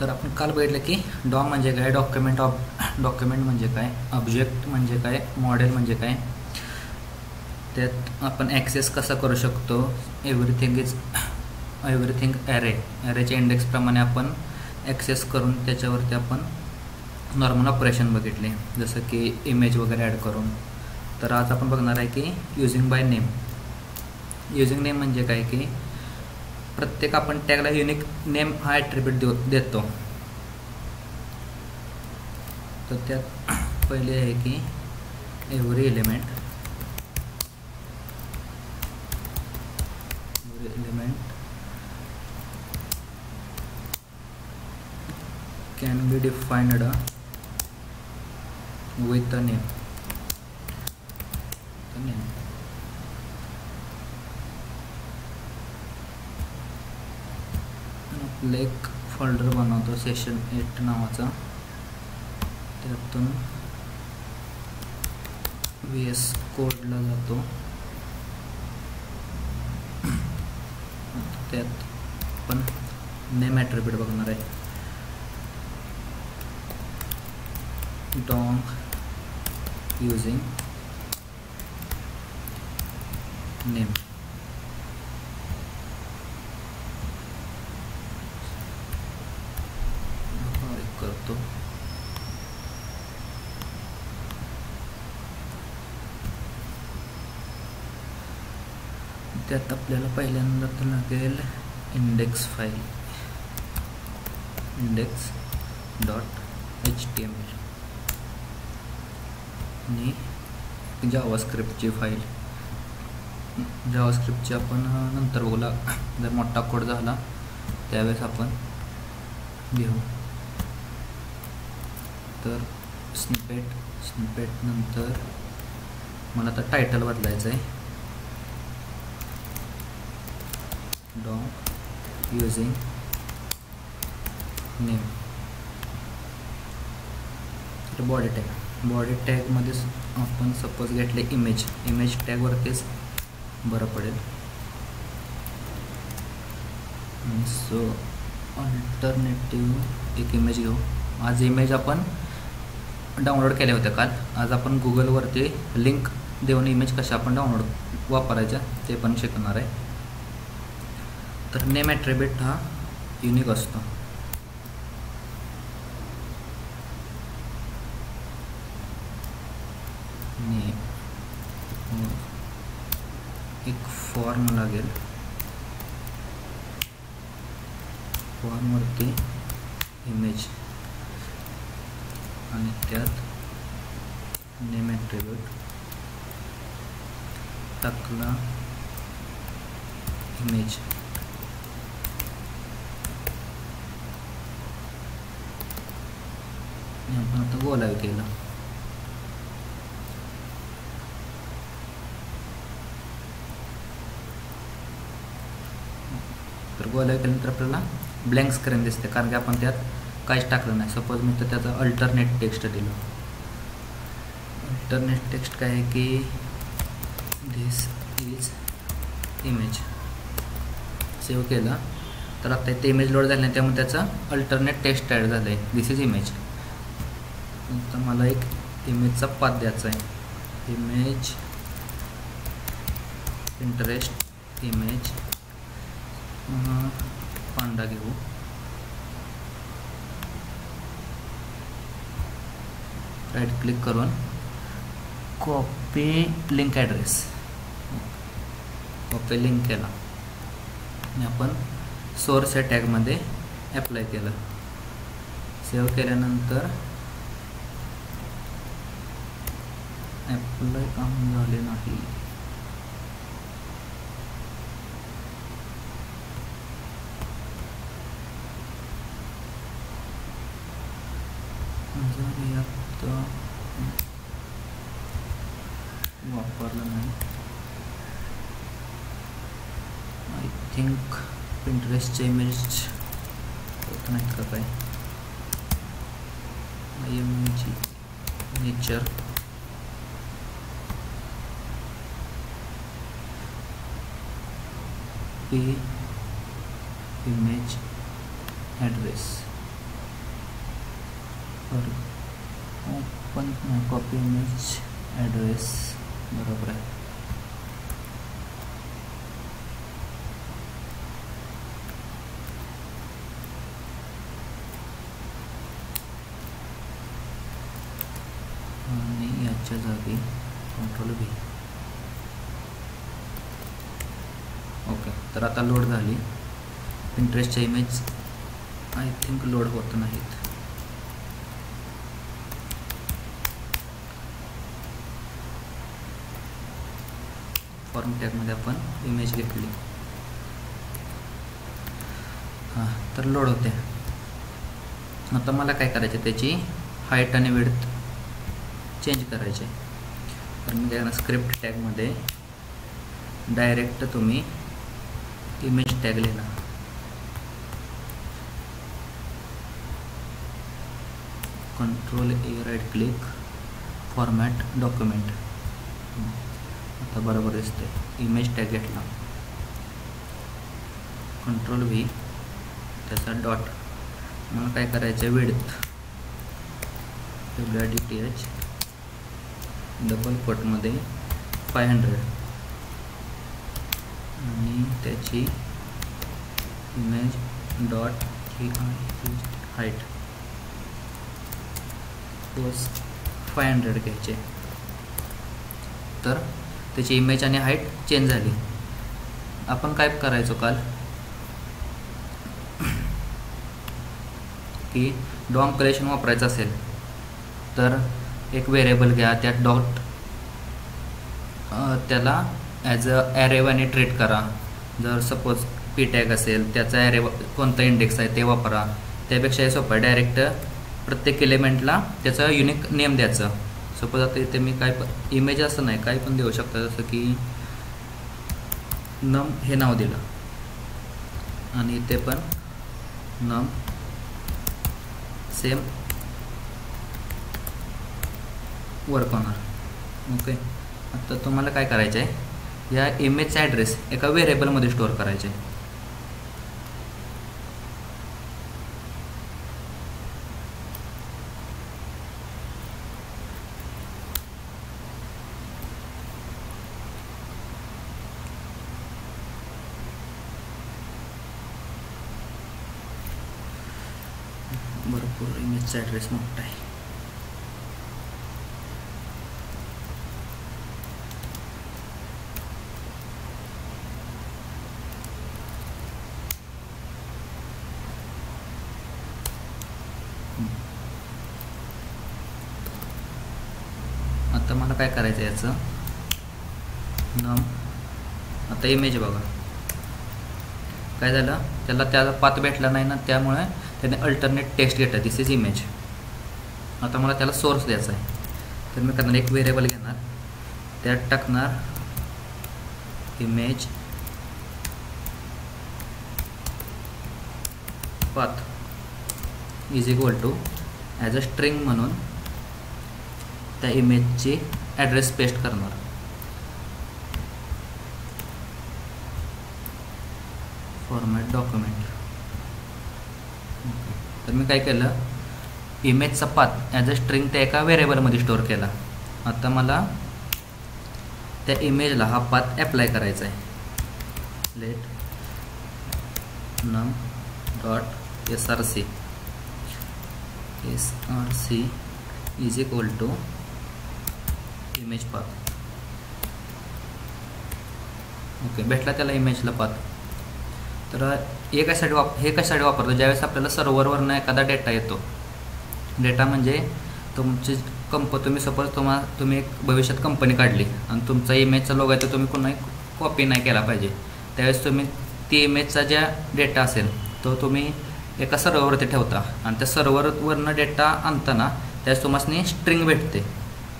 तर आपण काल बघितलं की डॉम म्हणजे काय, डॉक्युमेंट म्हणजे काय, ऑब्जेक्ट म्हणजे काय, मॉडेल म्हणजे काय, त्यात आपण ॲक्सेस कसा करू शकतो. एव्हरीथिंग ॲरेच्या इंडेक्सप्रमाणे आपण ॲक्सेस करून त्याच्यावरती आपण नॉर्मल ऑपरेशन बघितले, जसं की इमेज वगैरे ॲड करून. तर आज आपण बघणार आहे की using by name. Using name म्हणजे काय की प्रत्येक आपण टॅगला युनिक नेम हा ॲट्रिब्यूट देतो. तर त्यात पहिले आहे की every element can be defined with a name. आपलं एक फोल्डर बनवतो सेशन 8 नावाचा, त्यातून VS कोडला जातो. त्यात आपण नेम ॲट्रिब्यूट बघणार आहे. DOM using name. करतो. त्यात आपल्याला पहिल्यांदा तर लागेल इंडेक्स फाईल, index.html आणि जावास्क्रिप्टची फाईल. जावास्क्रिप्टची आपण नंतर बघूला, जर मोठा कोड झाला त्यावेळेस आपण घेऊ. तर स्निपेट नंतर मला आता टायटल बदलायचं आहे. DOM using name. तर बॉडी टॅगमध्ये आपण सपोज घेतले इमेज टॅगवरतीच बरं पडेल. सो अल्टरनेटिव्ह एक इमेज घेऊ. आज इमेज आपण डाउनलोड केल्या होत्या काल. आज आपण गुगलवरती लिंक देऊन इमेज कशा आपण डाउनलोड वापरायच्या ते पण शिकणार आहे. तर नेम ॲट्रिब्यूट हा युनिक असतो. एक फॉर्म लागेल, फॉर्मवरती इमेज आणि त्यात नेम ॲट्रिब्यूट टाकला इमेज. आपण आता गोलावी केला. तर गोलावी केल्यानंतर आपल्याला ब्लँक स्क्रीन दिसते, कारण की आपण त्यात काहीच टाकलं नाही. सपोज मी तर त्याचा अल्टरनेट टेक्स्ट दिलं. अल्टरनेट टेक्स्ट काय आहे की धिस इज इमेज. सेव्ह केलं तर आता इथे इमेज लोड झाली नाही, त्यामुळे त्याचा अल्टरनेट टेक्स्ट ॲड झालं आहे, दिस इज इमेज. तर मला एक इमेजचा पाथ द्यायचा आहे. इमेज इंटरेस्ट इमेज पांडा घेऊ. राईट क्लिक करून copy link address, copy link केला आणि आपण सोर्स या टॅगमध्ये ॲप्लाय केलं. सेव्ह केल्यानंतर ॲप्लाय काम झाले नाही. वापरलं नाही. आय थिंक पिंटरेस्टचे इमेज होत नाहीत का काय. इमेज नेचर पे image address open copy image address बरोबर आहे. आणि याच्या जागी Ctrl V. ओके, तर आता लोड झाली. पिंटरेस्टच्या इमेज आय थिंक लोड होत नाहीत. फॉर्म टॅगमध्ये आपण इमेज घेतली. हां, तर लोड होते. आता मला काय करायचे, त्याची हाईट आणि विड्थ चेंज करायचे. तर मी काय स्क्रिप्ट टॅगमध्ये डायरेक्ट तुम्ही इमेज टॅग लिहिला. Ctrl A right click, format document. आता बरोबर दिसते. इमेज टॅग घेतला, Ctrl V, त्याचा डॉट. मला काय करायचं, विड्थ WDTH डबल कोटमध्ये 500 आणि त्याची इमेज डॉट हाईट 500 घ्यायचे. तर त्याची इमेज आणि हाईट चेंज झाली. आपण काय करायचो काल की डॉम कलेक्शन वापरायचं असेल तर एक व्हेरिएबल घ्या, त्यात डॉट त्याला ॲज अ ॲरेवाने ट्रीट करा. जर सपोज पी टॅग असेल, त्याचा ॲरे कोणता इंडेक्स आहे ते वापरा. त्यापेक्षा हे सोपं आहे, डायरेक्ट प्रत्येक एलिमेंटला त्याचा युनिक नेम द्यायचं. सपोज आता इथे मी काय इमेज असं नाही, काही पण देऊ शकता. जसं की नम हे नाव दिलं आणि इथे पण नम सेम वर्क होणार. ओके, आता तुम्हाला काय करायचं आहे, या इमेजचा ॲड्रेस एका व्हेरिएबलमध्ये स्टोअर करायचे. भरपूर इमेजचा ॲड्रेस मोठा आहे. आता मला काय करायचं आहे, याचं नम. आता इमेज बघा काय झालं, त्याला पाथ भेटला नाही ना, त्यामुळे त्याने अल्टरनेट टेक्स्ट घेतला, दिस इज इमेज. आता मला त्याला सोर्स द्यायचा आहे. तर मी करणार, एक व्हेरिएबल घेणार, त्यात टाकणार image path is equal to as a string म्हणून त्या इमेजची ॲड्रेस पेस्ट करणार. Format document. तर मी काय केलं, इमेजचा पाथ ॲज अ स्ट्रिंग त्या एका व्हेरिएबलमध्ये स्टोअर केला. आता मला त्या इमेजला हा पाथ ॲप्लाय करायचा आहे. Let num dot src is equal to image path. Okay, भेटला त्याला इमेजला पाथ. तर हे कशासाठी वापरतो, ज्यावेळेस आपल्याला सर्व्हरवरनं एखादा डेटा येतो. डेटा म्हणजे तुमची तुम्ही सपोज तुम्ही एक भविष्यात कंपनी काढली आणि तुमचा इमेजचा लोगो आहे, तर तुम्ही कोणाही कॉपी नाही केला पाहिजे. त्यावेळेस तुम्ही ती इमेजचा ज्या डेटा असेल तो तुम्ही एका सर्व्हरवरती ठेवता आणि त्या सर्व्हरवरनं डेटा आणताना त्यावेळेस तुम्हाला स्ट्रिंग भेटते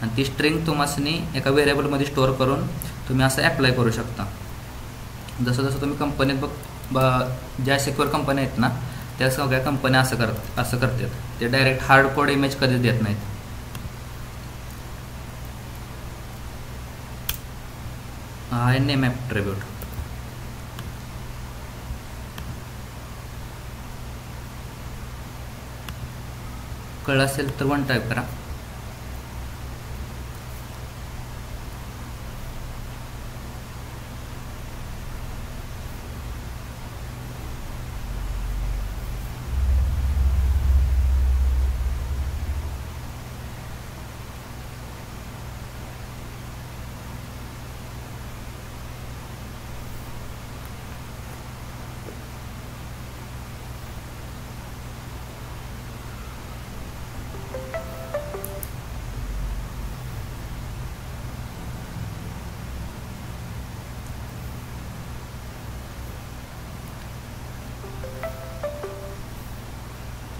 आणि ती स्ट्रिंग तुम्हाला एका व्हेरिएबलमध्ये स्टोअर करून तुम्ही असं ॲप्लाय करू शकता. जसं जसं तुम्ही कंपनीत ज्या सिक्युअर कंपन्या आहेत ना, त्या सगळ्या कंपन्या असं करतात. ते डायरेक्ट हार्ड कोड इमेज कधीच देत नाहीत. हा आहे नेम ॲट्रिब्यूट. कळलं असेल तर 1 टाईप करा.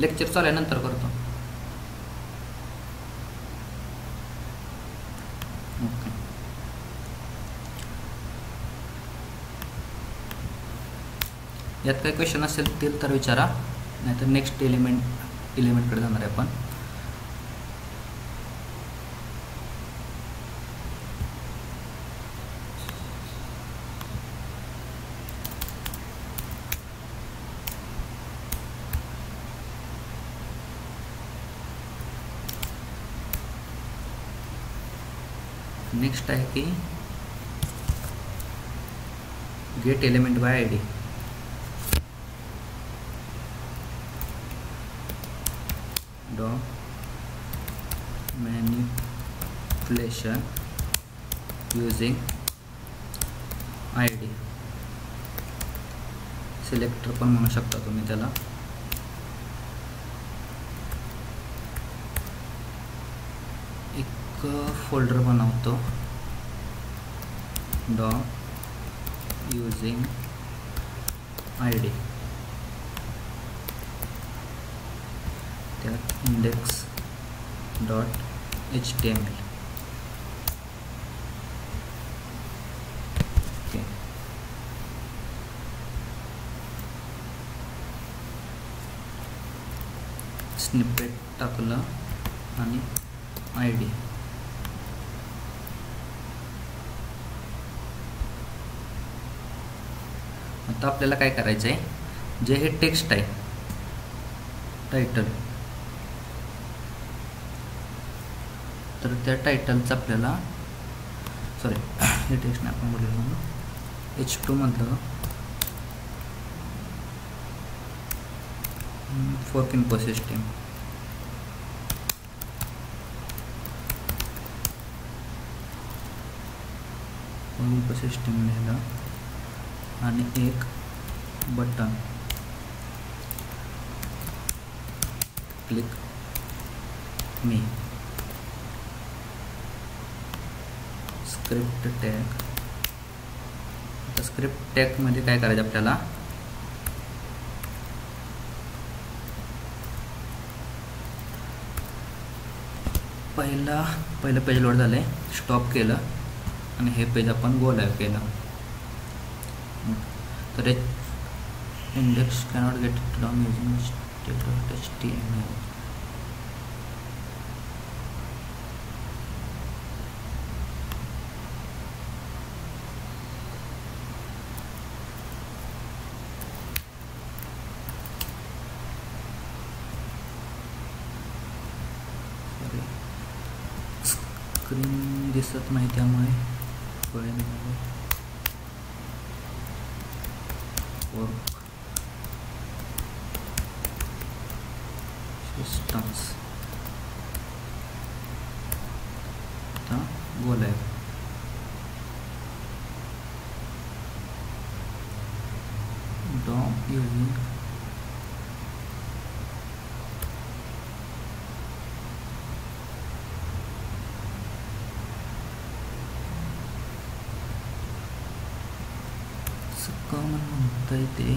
लेक्चर चालू आहे, नंतर करतो. ओके. यात काही क्वेश्चन असेल ते तर विचारा, नाहीतर नेक्स्ट एलिमेंटकडे जाणार आहे आपण. नेक्स्ट आहे की get element by I D. Manipulation using I D. Selector पण म्हणू शकता तुम्ही त्याला. एक फोल्डर बनवतो युजिंग आय डी. त्यात index.html. ओके. स्निपेट टाकलं आणि आय डी. आता आपल्याला काय करायचं आहे, जे हे टेक्स्ट आहे टायटल, तर त्या टायटलचं आपल्याला सॉरी हे टेक्स्ट नाही आपण बोललेलं H2 मधलं fork info system. Info system लिहिलं आणि एक बटन क्लिक मी. Script tag. आता स्क्रिप्ट टॅगमध्ये काय करायचं आपल्याला, पहिलं पेज लोड झालं आहे, स्टॉप केलं आणि हे पेज आपण गो लाईव्ह केलं. तर index cannot get down using HTML. Screen दिसत नाही त्यामुळे सिस्टम्स. आता go live. DOM using common म्हणता येते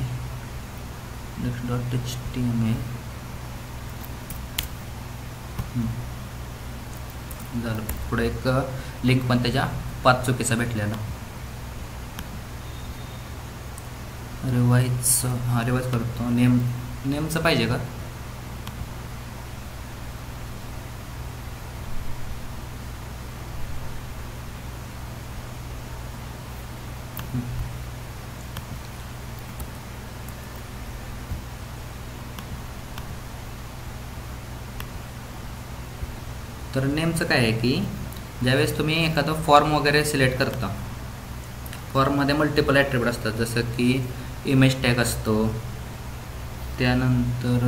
index.html. झालं. पुढे एक लिंक पण त्याच्या 5 चुकीचा भेटलेला. रिवाइज करतो. नेमचं पाहिजे का, तर नेमचं काय आहे की ज्यावेळेस तुम्ही एखादा फॉर्म वगैरे सिलेक्ट करता, फॉर्ममध्ये मल्टिपल ॲट्रिब्यूट असतात, जसं की इमेज टॅग असतो, त्यानंतर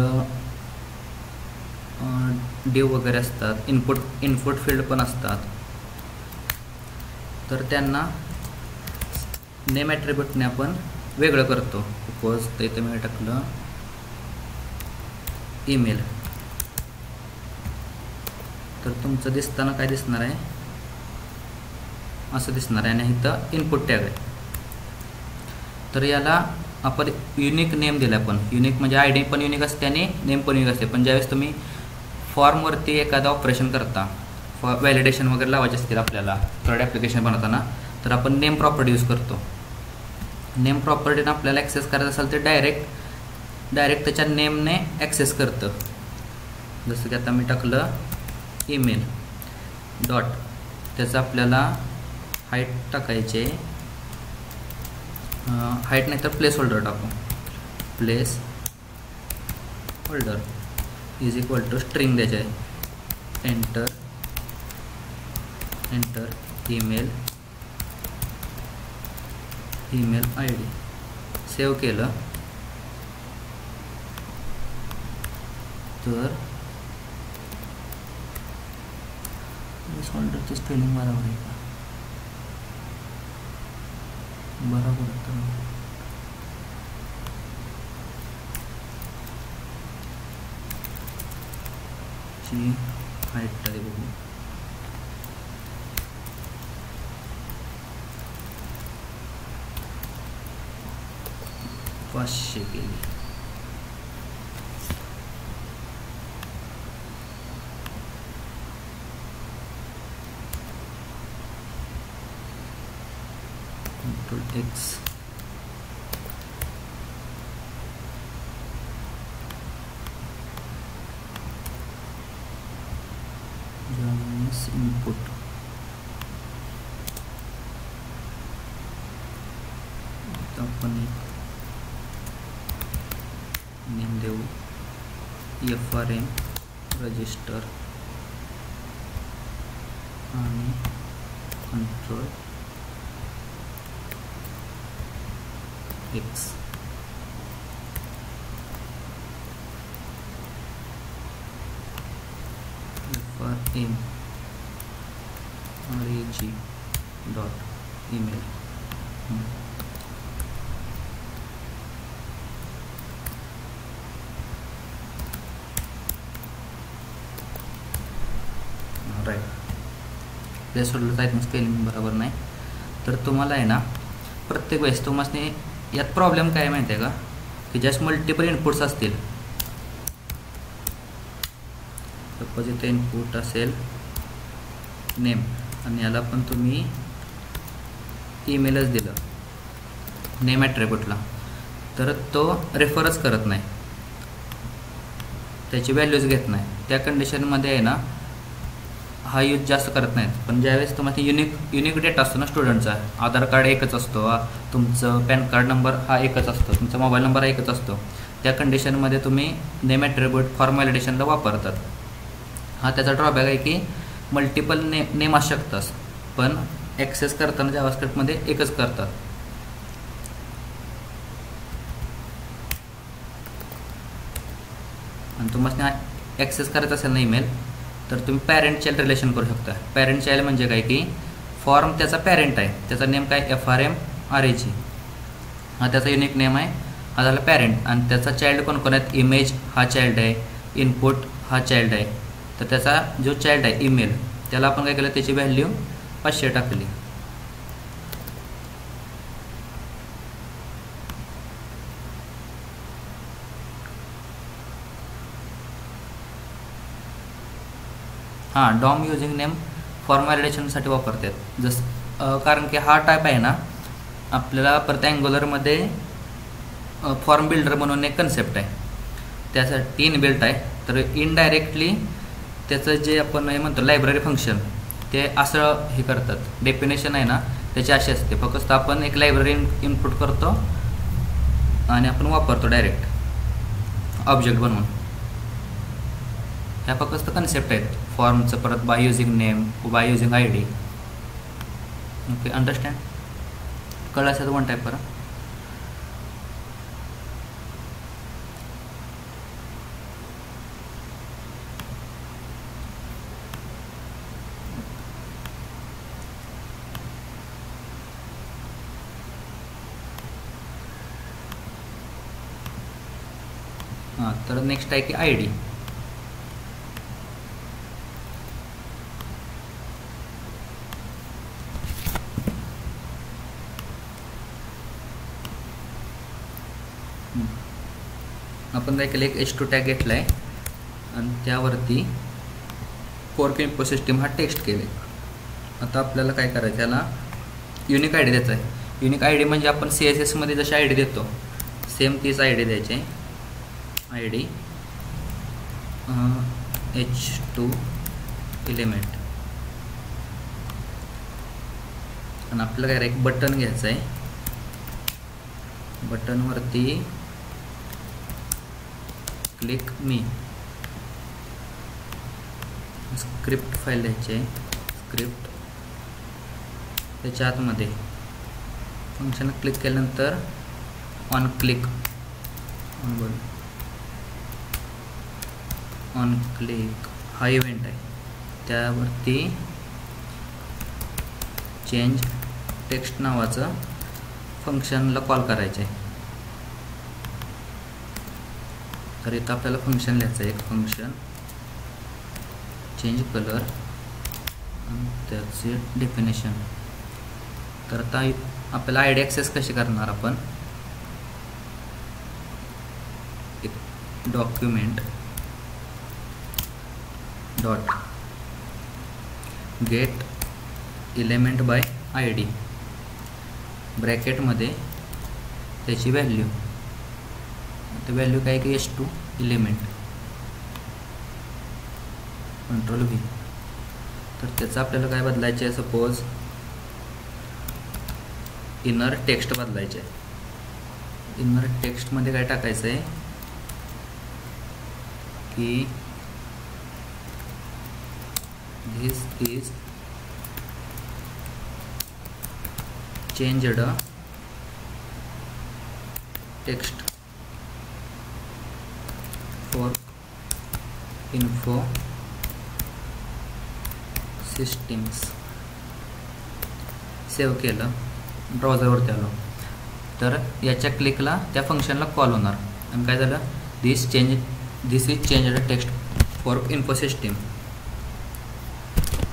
डिव वगैरे असतात, इनपुट फील्ड पण असतात. तर त्यांना नेम ॲट्रिब्यूटने आपण वेगळं करतो. सपोज तर इथे मी टाकलं ईमेल, तर तुमचं दिसताना काय दिसणार आहे, असं दिसणार आहे, आणि इथं इनपुट टॅग आहे. तर याला आपण युनिक नेम दिला. आपण युनिक म्हणजे आय डी पण युनिक असते आणि नेम पण युनिक असते. पण ज्यावेळेस तुम्ही फॉर्मवरती एखादं ऑपरेशन करता, व्हॅलिडेशन वगैरे लावायचे असतील आपल्याला थर्ड ॲप्लिकेशन बनवताना, तर आपण नेम प्रॉपर्टी यूज करतो. नेम प्रॉपर्टीनं आपल्याला ॲक्सेस करायचं असेल तर डायरेक्ट त्याच्या नेमने ॲक्सेस करतं. जसं की आता मी टाकलं ईमेल डॉट, त्याचं आपल्याला हाईट टाकायचे, हाईट नाही तर प्लेस होल्डर टाकू. Placeholder is equal to string द्यायचे आहे. Enter email I D. Save केलं तर प्लेस होल्डरचं स्पेलिंग बरोबर आहे का? बरोबर आहे. ची हाईट टाकली बघू. पाचशे केली. Ctrl X. इनपुट आपण नेम देऊ FRM रजिस्टर आणि Ctrl X. FRM reg dot email. Right. Place होल्डरचा आहे स्पेलिंग बरोबर नाही. तर तुम्हाला आहे ना प्रत्येक वेळेस तुम्हाला यात प्रॉब्लेम काय माहिती आहे का, की जस्ट मल्टिपल इनपुट्स असतील. सपोज इथे इनपुट असेल नेम आणि याला पण तुम्ही ईमेलच दिलं नेम ॲट्रिब्यूटला, तर तो रेफरच करत नाही, त्याची व्हॅल्यूज घेत नाही. त्या कंडिशनमध्ये आहे ना हा यूज जास्त करत नाहीत. पण ज्यावेळेस तुम्हाला युनिक डेटा असतो ना स्टुडंटचा, आधार कार्ड एकच असतो, तुमचं पॅन कार्ड नंबर हा एकच असतो, तुमचा मोबाईल नंबर हा एकच असतो, त्या कंडिशनमध्ये तुम्ही नेम ॲट्रिब्यूट फॉर व्हॅलिडेशनला वापरतात. हा त्याचा ड्रॉबॅक आहे की मल्टिपल नेम असू शकतात, पण ॲक्सेस करताना जावास्क्रिप्टमध्ये एकच करतात. आणि तुम्हाला ॲक्सेस करायचा असेल ना ईमेल, तर तुम्ही पॅरेंट चाइल्ड रिलेशन करू शकता. पॅरेंट चाइल्ड म्हणजे काय की फॉर्म त्याचा पॅरेंट आहे, त्याचा नेम काय FRM RAG, हा त्याचा युनिक नेम आहे, हा झाला पॅरेंट. आणि त्याचा चाइल्ड कोण आहेत, इमेज हा चाइल्ड आहे, इनपुट हा चाइल्ड आहे. तर त्याचा जो चाइल्ड आहे ईमेल, त्याला आपण काय केलं, त्याची व्हॅल्यू 500 टाकली. हां, डॉम युजिंग नेम फॉर्म व्हॅलिडेशनसाठी वापरतात. कारण की हा टाईप आहे ना आपल्याला परत अँग्युलरमध्ये फॉर्म बिल्डर म्हणून एक कन्सेप्ट आहे, त्यासाठी इनबिल्ट आहे. तर इनडायरेक्टली त्याचं जे आपण हे म्हणतो लायब्ररी फंक्शन, ते असं हे करतात. डेफिनेशन आहे ना त्याची अशी असते, फक्त आपण एक लायब्ररी इनपुट करतो आणि आपण वापरतो डायरेक्ट ऑब्जेक्ट बनवून. ह्या फक्त कन्सेप्ट आहेत फॉर्मचं. परत by using name, by using ID. Okay, understand? कळलं असेल वन टाईप करा. हां, तर नेक्स्ट आहे की ID. आपण काय केलं, एक H2 टॅग घेतला आहे आणि त्यावरती फोर्क इन्फोसिस्टीम हा टेक्स्ट केले. आता आपल्याला काय करायचं, याला युनिक ID द्यायचा आहे. युनिक ID म्हणजे आपण CSS मध्ये जशी ID देतो सेम तीच ID द्यायची आहे. ID H2 element. आणि आपल्याला काय एक बटन घ्यायचं आहे. बटनवरती क्लिक मी, स्क्रिप्ट फाईल द्यायची आहे. स्क्रिप्ट त्याच्या आतमध्ये फंक्शन क्लिक केल्यानंतर ऑन क्लिक, ऑन क्लिक हा इव्हेंट आहे. त्यावरती चेंज टेक्स्ट नावाचं फंक्शनला कॉल करायचं आहे. तर इथं आपल्याला फंक्शन लिहायचं आहे, एक फंक्शन चेंज कलर आणि त्याचे डेफिनेशन. तर आता आपल्याला ID ॲक्सेस कशी करणार, आपण एक document dot get element by ID ब्रॅकेटमध्ये त्याची व्हॅल्यू. तर व्हॅल्यू काय की H2 एलिमेंट, कंट्रोल V. तर त्याचं आपल्याला काय बदलायचे आहे, सपोज इनर टेक्स्ट बदलायचे आहे. इनर टेक्स्टमध्ये काय टाकायचं आहे की this is changed text for info systems. Save केलं, ब्राउझरवरती आलो तर याच्या क्लिकला त्या फंक्शनला कॉल होणार. आणि काय झालं, this is changed text for info system.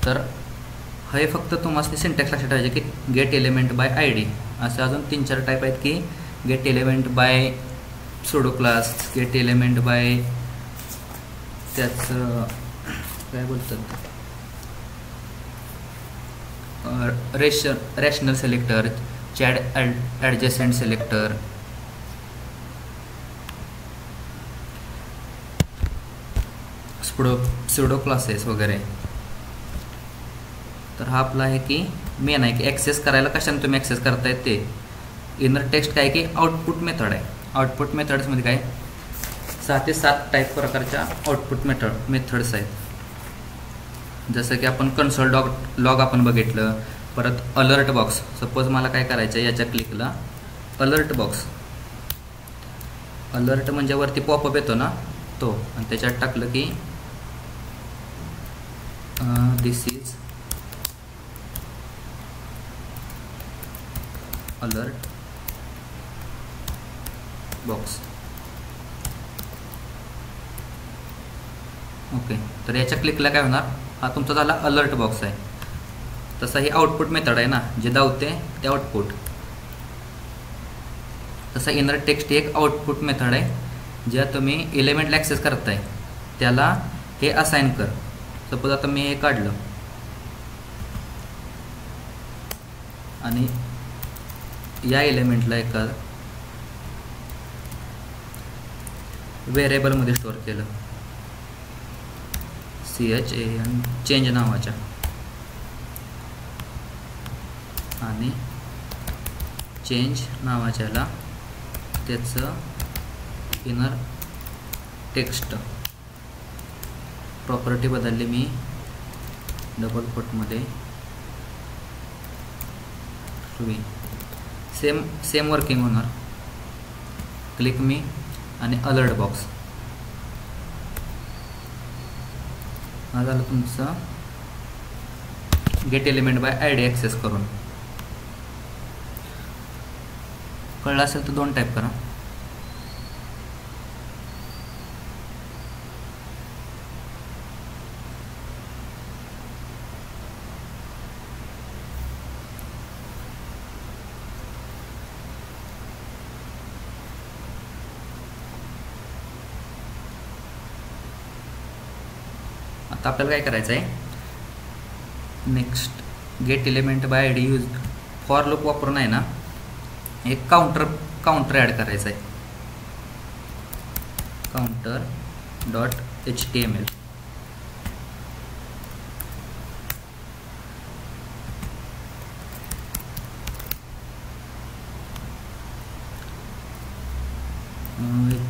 तर हे फक्त तुम्हाला सिंटॅक्स लक्षात ठेवायचे की गेट एलिमेंट बाय ID. असे अजून 3-4 टाईप आहेत की get element by pseudo class, get element by त्याचं काय बोलतात relational selector, child adjacent selector, pseudo classes वगैरे. तर हा आपला आहे की मेन आहे की ॲक्सेस करायला कशाने तुम्ही ॲक्सेस करताय ते. इनर टेक्स्ट काय की आउटपुट मेथड आहे. आउटपुट मेथड्समध्ये काय 6 ते 7 टाईप प्रकारच्या आउटपुट मेथड्स आहेत. जसं की आपण कन्सोल लॉग आपण बघितलं. परत अलर्ट बॉक्स, सपोज मला काय करायचं आहे, याच्या क्लिकला अलर्ट बॉक्स, अलर्ट म्हणजे वरती पॉपअप येतो ना तो, आणि त्याच्यात टाकलं की दिस इज अलर्ट बॉक्स. ओके, तर याच्या क्लिकला काय होणार, हा तुमचा झाला अलर्ट बॉक्स आहे. तसा ही आउटपुट मेथड आहे ना, जे धावते ते आउटपुट. तसा इनर टेक्स्ट ही एक आउटपुट मेथड आहे, ज्या तुम्ही एलिमेंटला ॲक्सेस करताय त्याला हे असाइन कर. सपोज आता मी हे काढलं आणि या एलिमेंटला एका व्हेरिएबलमध्ये स्टोअर केलं, CHAN चेंज नावाच्या, आणि चेंज नावाच्याला त्याचं इनर टेक्स्ट प्रॉपर्टी बदलली मी, डबल कोटमध्ये सुई, सेम वर्किंग होणार. क्लिक मी आणि अलर्ट बॉक्स. हा झालं तुमचं gate element by I D access करून. कळलं असेल तर 2 टाईप करा. आता आपल्याला काय करायचं आहे, next get element by I D use for loop वापरून आहे ना, एक काउंटर ॲड करायचं आहे. Counter dot HTML.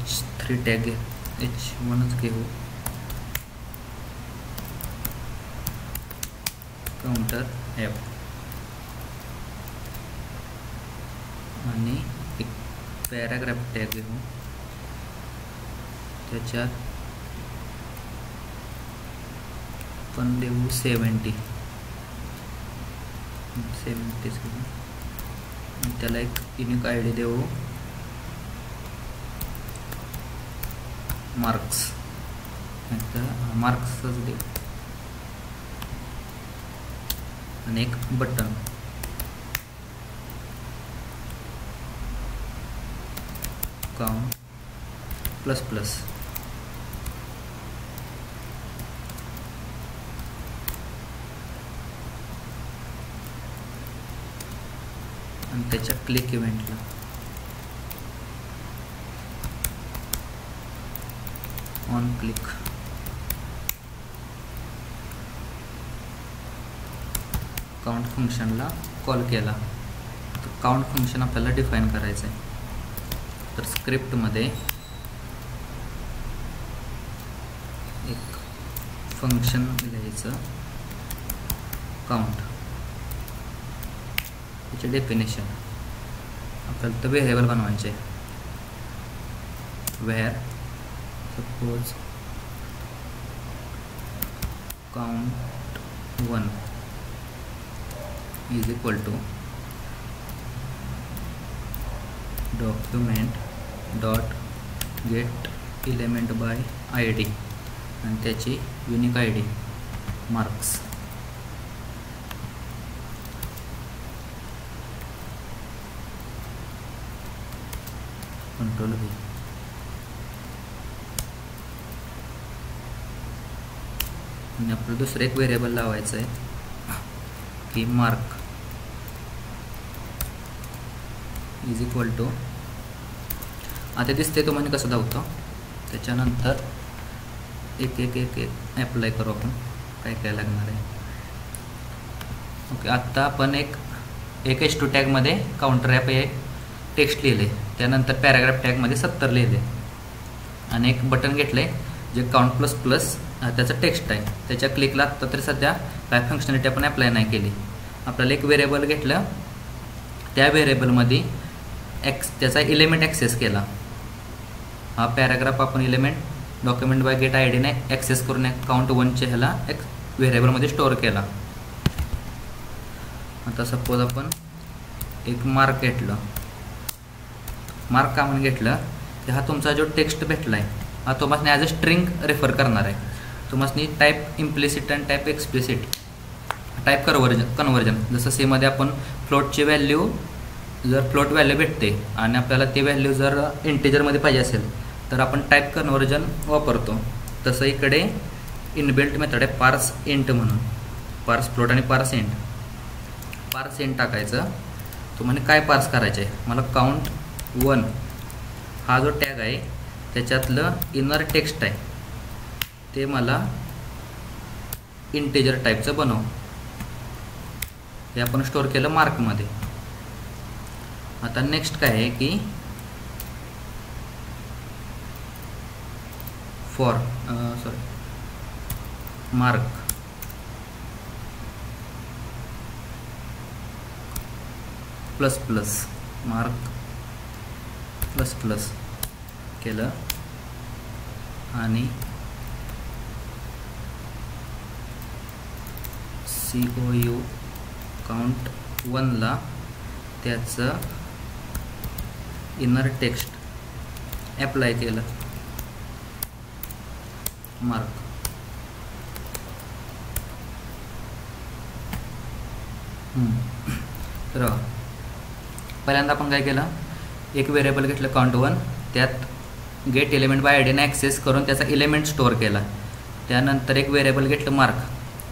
H3 tag H1च घेऊ. काउंटर ॲप आणि एक पॅराग्राफ टॅग घेऊ. त्याच्यात पण देऊ 70 घेऊ. त्याला एक युनिक आय डी देऊ, मार्क्स. मार्क्सच देऊ आणि एक बटन. Count plus plus. आणि त्याच्या क्लिक इव्हेंटला ऑन क्लिक. काउंट फंक्शनला कॉल केला तर काउंट फंक्शन आपल्याला डिफाईन करायचं आहे. तर स्क्रिप्टमध्ये एक फंक्शन लिहायचं, काउंट. त्याचे डेफिनेशन आपल्याला तर व्हेरिएबल बनवायचे. Where suppose count1 is equal to document dot get element by id आणि त्याची unique I D marks. Control V. आणि आपलं दुसरं एक व्हेरिएबल लावायचं आहे की मार्क इज इक्वल टू, आता दिसते तुम्हाला कसं धावतं. त्याच्यानंतर एक एक एक एक ॲप्लाय करू आपण, काय काय लागणार आहे. ओके, आत्ता आपण एक H2 टॅगमध्ये काउंटर ॲप हे टेक्स्ट लिहिले, त्यानंतर पॅराग्राफ टॅगमध्ये 70 लिहिले आणि एक बटन घेतलं आहे जे काउंट प्लस प्लस त्याचं टेक्स्ट आहे. त्याच्या क्लिकला आत्ता तरी सध्या काय फंक्शनॅलिटी आपण अप्लाय नाही केली. आपल्याला एक व्हेरिएबल घेतलं, त्या व्हेरिएबलमध्ये त्याचा एलिमेंट ॲक्सेस केला. हा पॅराग्राफ आपण element document by get I डीने ॲक्सेस करून count1च्या ह्याला एक व्हेरिएबलमध्ये स्टोअर केला. आता सपोज आपण एक मार्क घेतलं. मार्क का म्हणून घेतलं की हा तुमचा जो टेक्स्ट भेटला आहे हा तुम्हाला ॲज अ स्ट्रिंग रेफर करणार आहे. तुम्हाला टाईप इम्प्लिसिट आणि टाईप एक्सप्लिसिट टाईप कन्वर्जन जसं सीमध्ये आपण फ्लोटची व्हॅल्यू, जर फ्लोट व्हॅल्यू भेटते आणि आपल्याला ती व्हॅल्यू जर इंटिजरमध्ये पाहिजे असेल तर आपण टाईप कन्वर्जन वापरतो. तसं इकडे इनबिल्ट मेथड आहे पार्स इंट म्हणून, पार्स फ्लोट आणि पार्स इंट. पार्स इंट टाकायचं. तुम्हाला काय पार्स करायचं आहे, मला count1 हा जो टॅग आहे त्याच्यातलं इनर टेक्स्ट आहे ते मला इंटिजर टाईपचं बनव. हे आपण स्टोअर केलं मार्कमध्ये. आता नेक्स्ट काय आहे की mark plus plus mark plus plus केलं आणि COU काउंट 1ला त्याचं इनर टेक्स्ट ॲप्लाय केलं मार्क. तर पहिल्यांदा आपण काय केलं, एक व्हेरिएबल घेतलं काउंट 1, त्यात गेट एलिमेंट बाय आयडीने ॲक्सेस करून त्याचा एलिमेंट स्टोअर केला. त्यानंतर एक व्हेरिएबल घेतलं मार्क,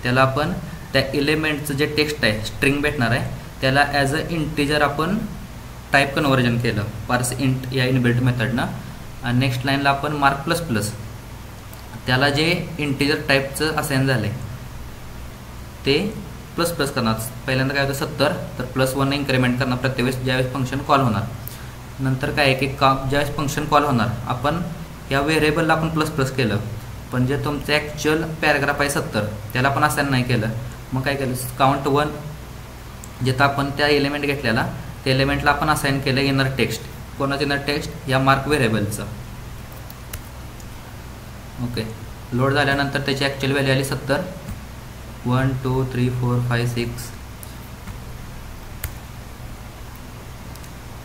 त्याला आपण त्या एलिमेंटचं जे टेक्स्ट आहे स्ट्रिंग भेटणार आहे त्याला ॲज अ इंटिजर आपण टाईप कन्व्हर्जन केलं पार्स इंट या इनबिल्ट मेथडनं. आणि नेक्स्ट लाईनला आपण मार्क प्लस प्लस, त्याला जे इंटिजर टाईपचं असाइन झालं आहे ते प्लस प्लस करणार. पहिल्यांदा काय होतं 70, तर +1 इन्क्रीमेंट करणार प्रत्येक वेळेस ज्यावेळेस फंक्शन कॉल होणार. नंतर काय आहे की ज्यावेळेस फंक्शन कॉल होणार आपण या व्हेरिएबलला आपण प्लस प्लस केलं, पण जे तुमचं ॲक्च्युअल पॅराग्राफ आहे 70 त्याला आपण असाइन नाही केलं. मग काय केलं, काउंट 1 जिथं आपण त्या एलिमेंट घेतलेला त्या एलिमेंटला आपण असाइन केलं इनर टेक्स्ट. कोणाचं इनर टेक्स्ट, या मार्क व्हेरिएबलचं. ओके, लोड झाल्यानंतर त्याची ॲक्च्युअल व्हॅल्यू आली 70. 1 2 3 4 5 6.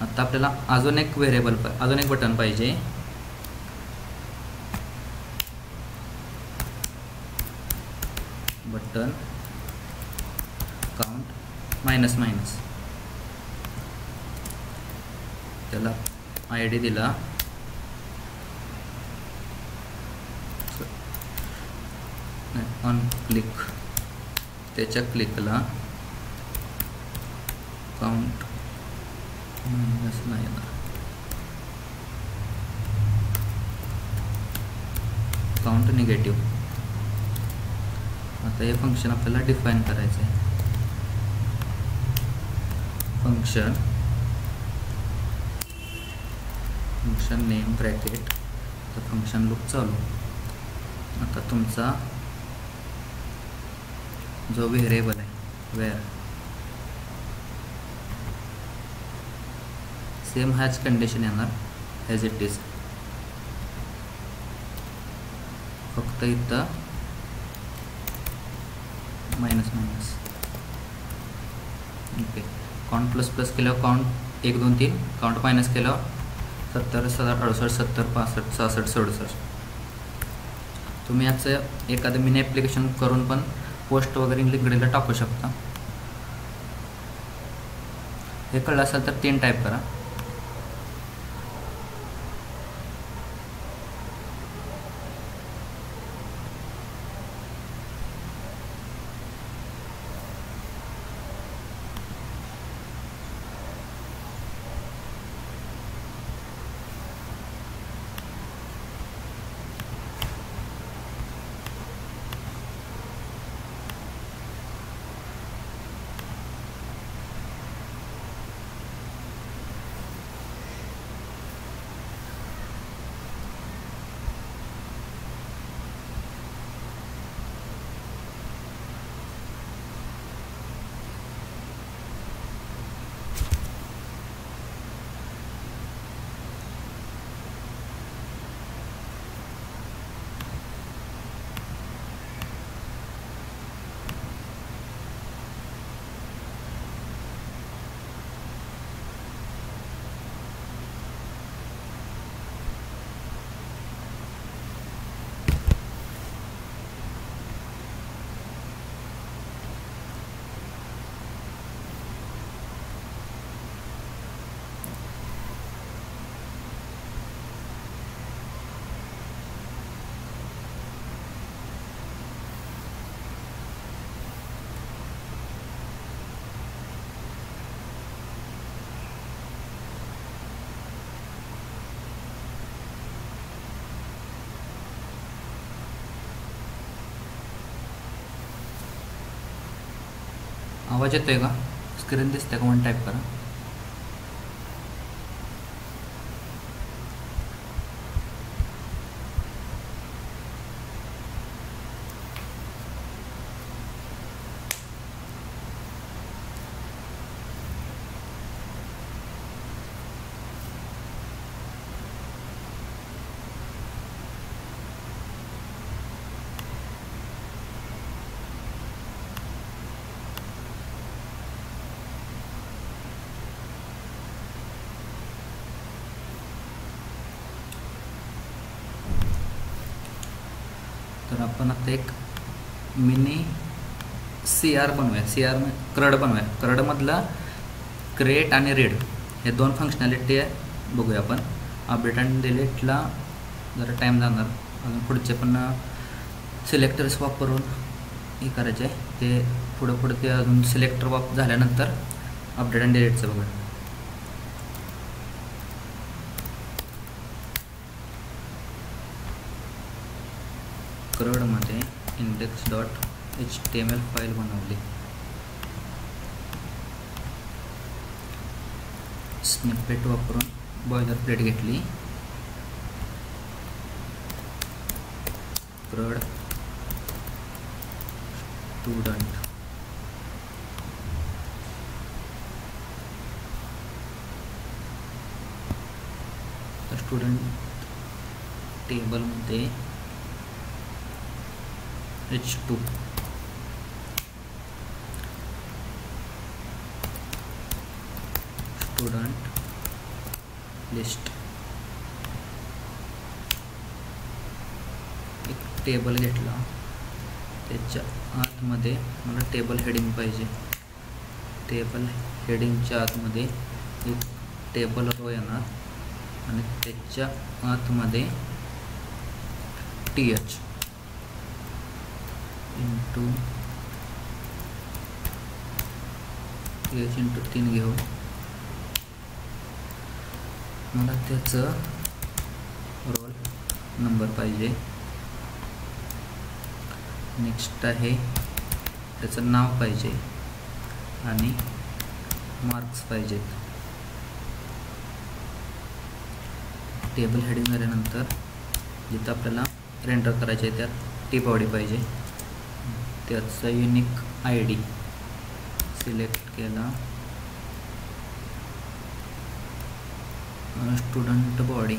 आता आपल्याला अजून एक व्हेरिएबल अजून एक बटन पाहिजे. बटन काउंट मायनस मायनस, त्याला ID दिला ऑन क्लिक, त्याच्या क्लिकला काउंट मायनस नाही येणार, काउंट निगेटिव्ह. आता हे फंक्शन आपल्याला डिफाईन करायचं आहे. फंक्शन नेम ब्रॅकेट, तर फंक्शन लूप चालू. आता तुमचा जो व्हेरिएबल आहे वेअर सेम हाच कंडिशन येणार ॲज इट इज, फक्त इथं minus minus. Okay, count plus plus केल्यावर काउंट 1 2 3, काउंट मायनस केल्यावर 70 68 70 65 66 67. तुम्ही याचं एखादं मिनी ॲप्लिकेशन करून पण पोस्ट वगैरे लिंकडीनला टाकू शकता. हे कळलं असेल तर 3 टाईप करा. आवाज येतोय का, स्क्रीन दिसते का, म्हणून टाईप करा. तर आपण आता एक मिनी CR बनवूया. CR क्रड बनवूया. क्रडमधला क्रिएट आणि रीड हे 2 फंक्शनॅलिटी आहे, बघूया आपण. अपडेट आणि डिलीटला जरा टाईम जाणार, अजून पुढचे पण सिलेक्टर्स वापरून हे करायचे आहे. ते पुढं ते अजून सिलेक्टर झाल्यानंतर अपडेट आणि डिलीटचं बघूया. क्रडमध्ये index.html फाईल बनवली. स्निपेट वापरून बॉयलर प्लेट घेतली. क्रड स्टुडंट टेबलमध्ये H2 स्टुडंट लिस्ट एक टेबल घेतला. त्याच्या आतमध्ये मला टेबल हेडिंग पाहिजे. टेबल हेडिंगच्या आतमध्ये एक टेबल रो येणार आणि त्याच्या आतमध्ये TH इंटू 3 घेऊ. मला त्याचं रोल नंबर पाहिजे. नेक्स्ट आहे त्याचं नाव पाहिजे आणि मार्क्स पाहिजेत. टेबल हेडिंग झाल्यानंतर जिथं आपल्याला रेंडर करायचे आहे त्यात टी बॉडी पाहिजे. त्याचा युनिक ID सिलेक्ट केला. स्टुडंट बॉडी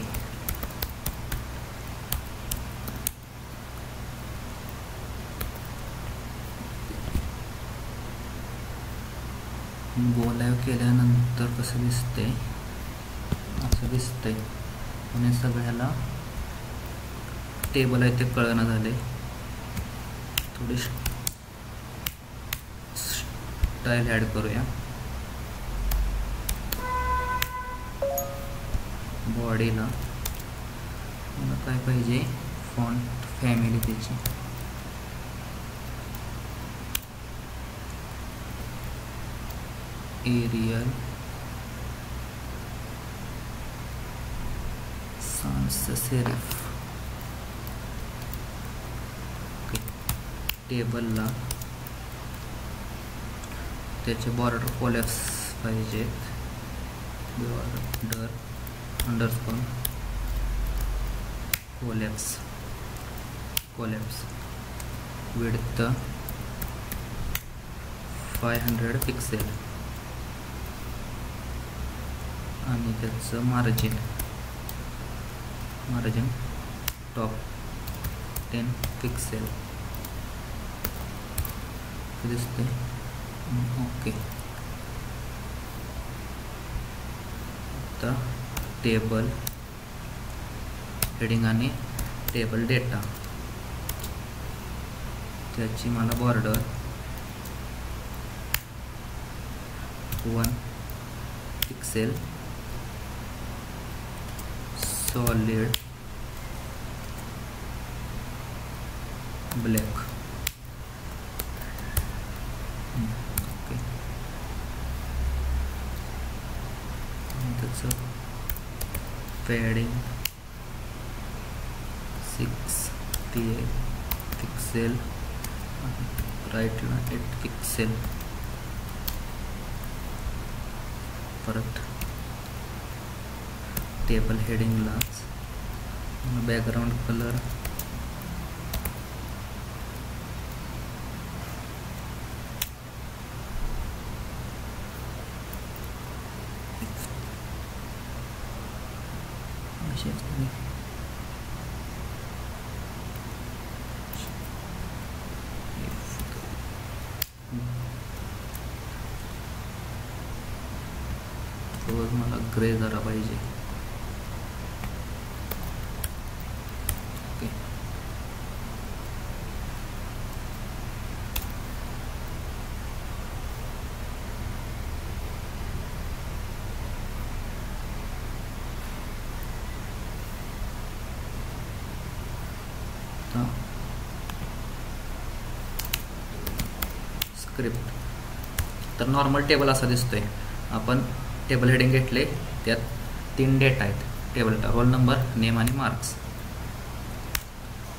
गो लाईव्ह केल्यानंतर कसं दिसतंय, असं दिसतंय. आणि सगळ्याला टेबल आहे ते कळना झाले. थोडी स्टाईल ॲड करूया. बॉडीला मला काय पाहिजे, फॉन्ट फॅमिली त्याची एरियल sans serif. टेबलला त्याचे बॉर्डर कोलॅप्स पाहिजेत. Border underscore collapse width 500 pixel आणि त्याचं मार्जिन टॉप 10 पिक्सेल दिसते. ओके. आता टेबल हेडिंग आणि टेबल डेटा त्याची मला border 1 pixel solid black. Okay. त्याचं पॅडिंग 68 पिक्सेल, राईटला 8 पिक्सेल. परत टेबल हेडिंगलाच बॅकग्राऊंड कलर रोज मला ग्रे जरा पाहिजे. ओके. स्क्रिप्ट. तर नॉर्मल टेबल असा दिसतोय. आपण टेबल हेडिंग घेतले, त्यात 3 डेटा आहेत टेबल, रोल नंबर, नेम आणि मार्क्स.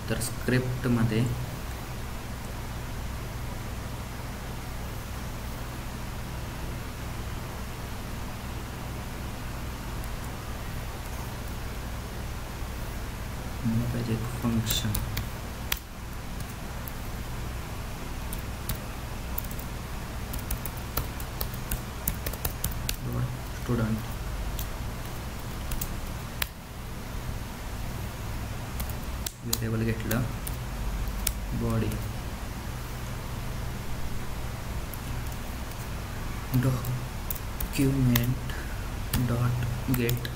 तर स्क्रिप्टमध्ये पाहिजे फंक्शन स्टुडंट व्हेरिएबल घेतलं, body document dot gate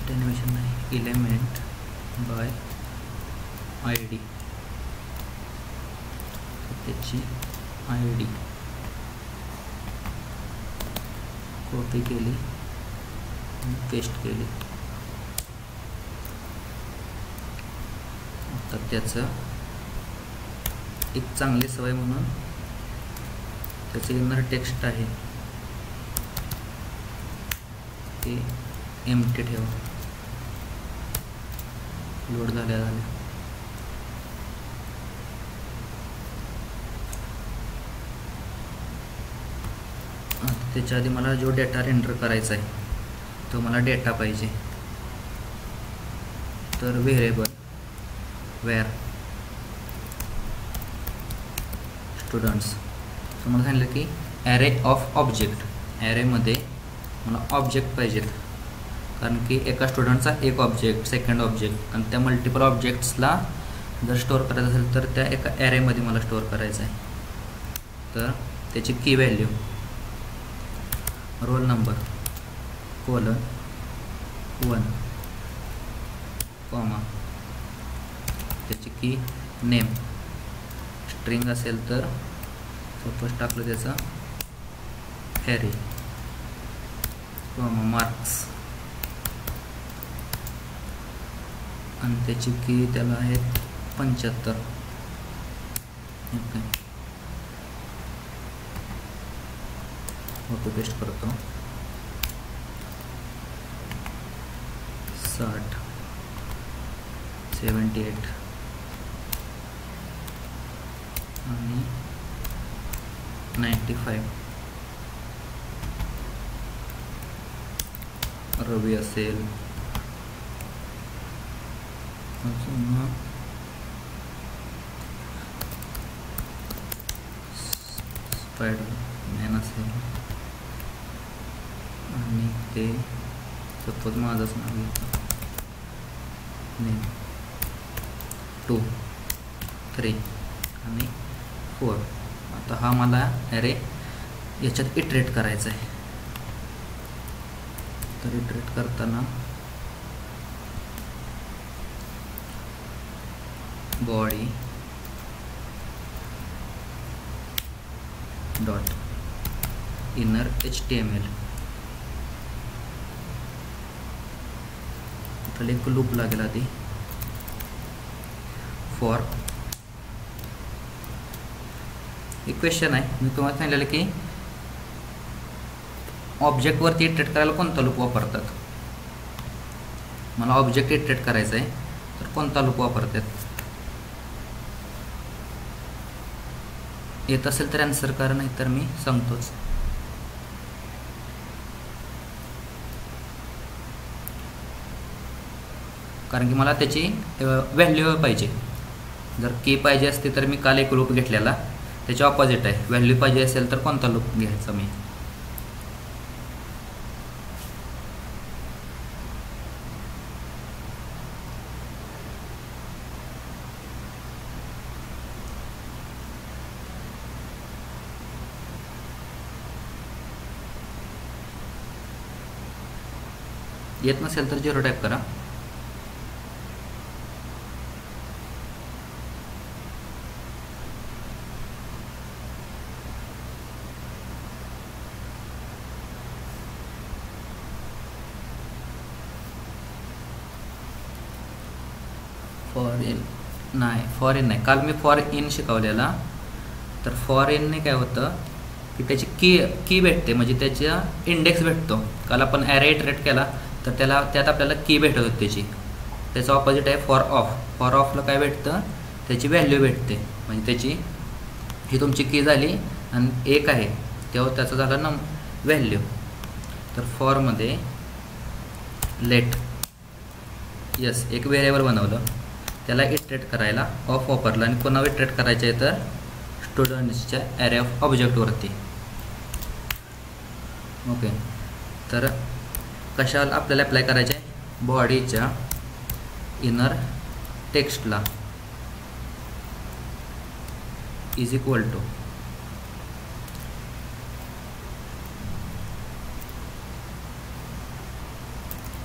animation नाही, एलिमेंट बाय आय डी, त्याची आय डी कॉपी केली, पेस्ट केली. तर त्याचं एक चांगली सवय म्हणून त्याचे इनर टेक्स्ट आहे ते एम्प्टी ठेवा. लोड झाल्या त्याच्या आधी मला जो डेटा एंटर करायचा आहे तो मला डेटा पाहिजे. तर व्हेरिएबल वेअर स्टुडंट्स, तर मला सांगितलं की ॲरे ऑफ ऑब्जेक्ट, ॲरेमध्ये मला ऑब्जेक्ट पाहिजेत, कारण की एका स्टुडंटचा एक ऑब्जेक्ट, सेकंड ऑब्जेक्ट, आणि त्या मल्टिपल ऑब्जेक्ट्सला जर स्टोअर करायचं असेल तर त्या एका ॲरेमध्ये मला स्टोअर करायचं आहे. तर त्याची की value roll number colon 1 comma, त्याची की नेम, स्ट्रिंग असेल तर सपोज टाकलं त्याचा हॅरी, कॉमा मार्क्स, आणि त्याची की त्याला आहे 75. कॉपी पेस्ट करतो, 60 78 आणि 95. रवी असेल, स्पायडरमॅन असेल, आणि ते सपोज माझंच नाव घेतो, नेम 2 3 आणि 4. आता हा मला ॲरे याच्यात इटरेट करायचा आहे. तर इटरेट करताना बॉडी डॉट इनर HTML, तर एक लूप लागेल आधी फॉर. एक क्वेश्चन आहे, मी तुम्हाला सांगितलेलं की ऑब्जेक्टवरती इटरेट करायला कोणता लूप वापरतात. मला ऑब्जेक्ट इटरेट करायचं आहे तर कोणता लूप वापरतात. येत असेल तर आन्सर करा, नाही तर मी सांगतोच. कारण की मला त्याची व्हॅल्यू पाहिजे. जर की पाहिजे असते तर मी काल एक लूप घेतलेला, त्याच्या ऑपोजिट आहे. व्हॅल्यू पाहिजे असेल तर कोणता लूप घ्यायचा मी. येत नसेल तर 0 टाईप करा. फॉर इन नाही, काल मी फॉर इन शिकवलेला, तर फॉर इनने काय होतं की त्याची की भेटते, म्हणजे त्याचा इंडेक्स भेटतो. काल आपण ॲरे इटरेट केला तर त्यात आपल्याला की भेटत होती त्याची. त्याचं ऑपोजिट आहे फॉर ऑफ. फॉर ऑफला काय भेटतं, त्याची व्हॅल्यू भेटते, म्हणजे त्याची ही तुमची की झाली आणि 1 आहे तेव्हा त्याचा झाला ना व्हॅल्यू. तर फॉरमध्ये लेट यस एक व्हेरिएबल बनवलं, त्याला इटरेट करायला ऑफ वापरलं आणि पुन्हा इटरेट करायचं आहे तर स्टुडंट्सच्या ॲरे ऑफ ऑब्जेक्टवरती. ओके, तर कशाला आपल्याला अप्लाय करायचे आहे, बॉडीच्या इनर टेक्स्टला इज इक्वल टू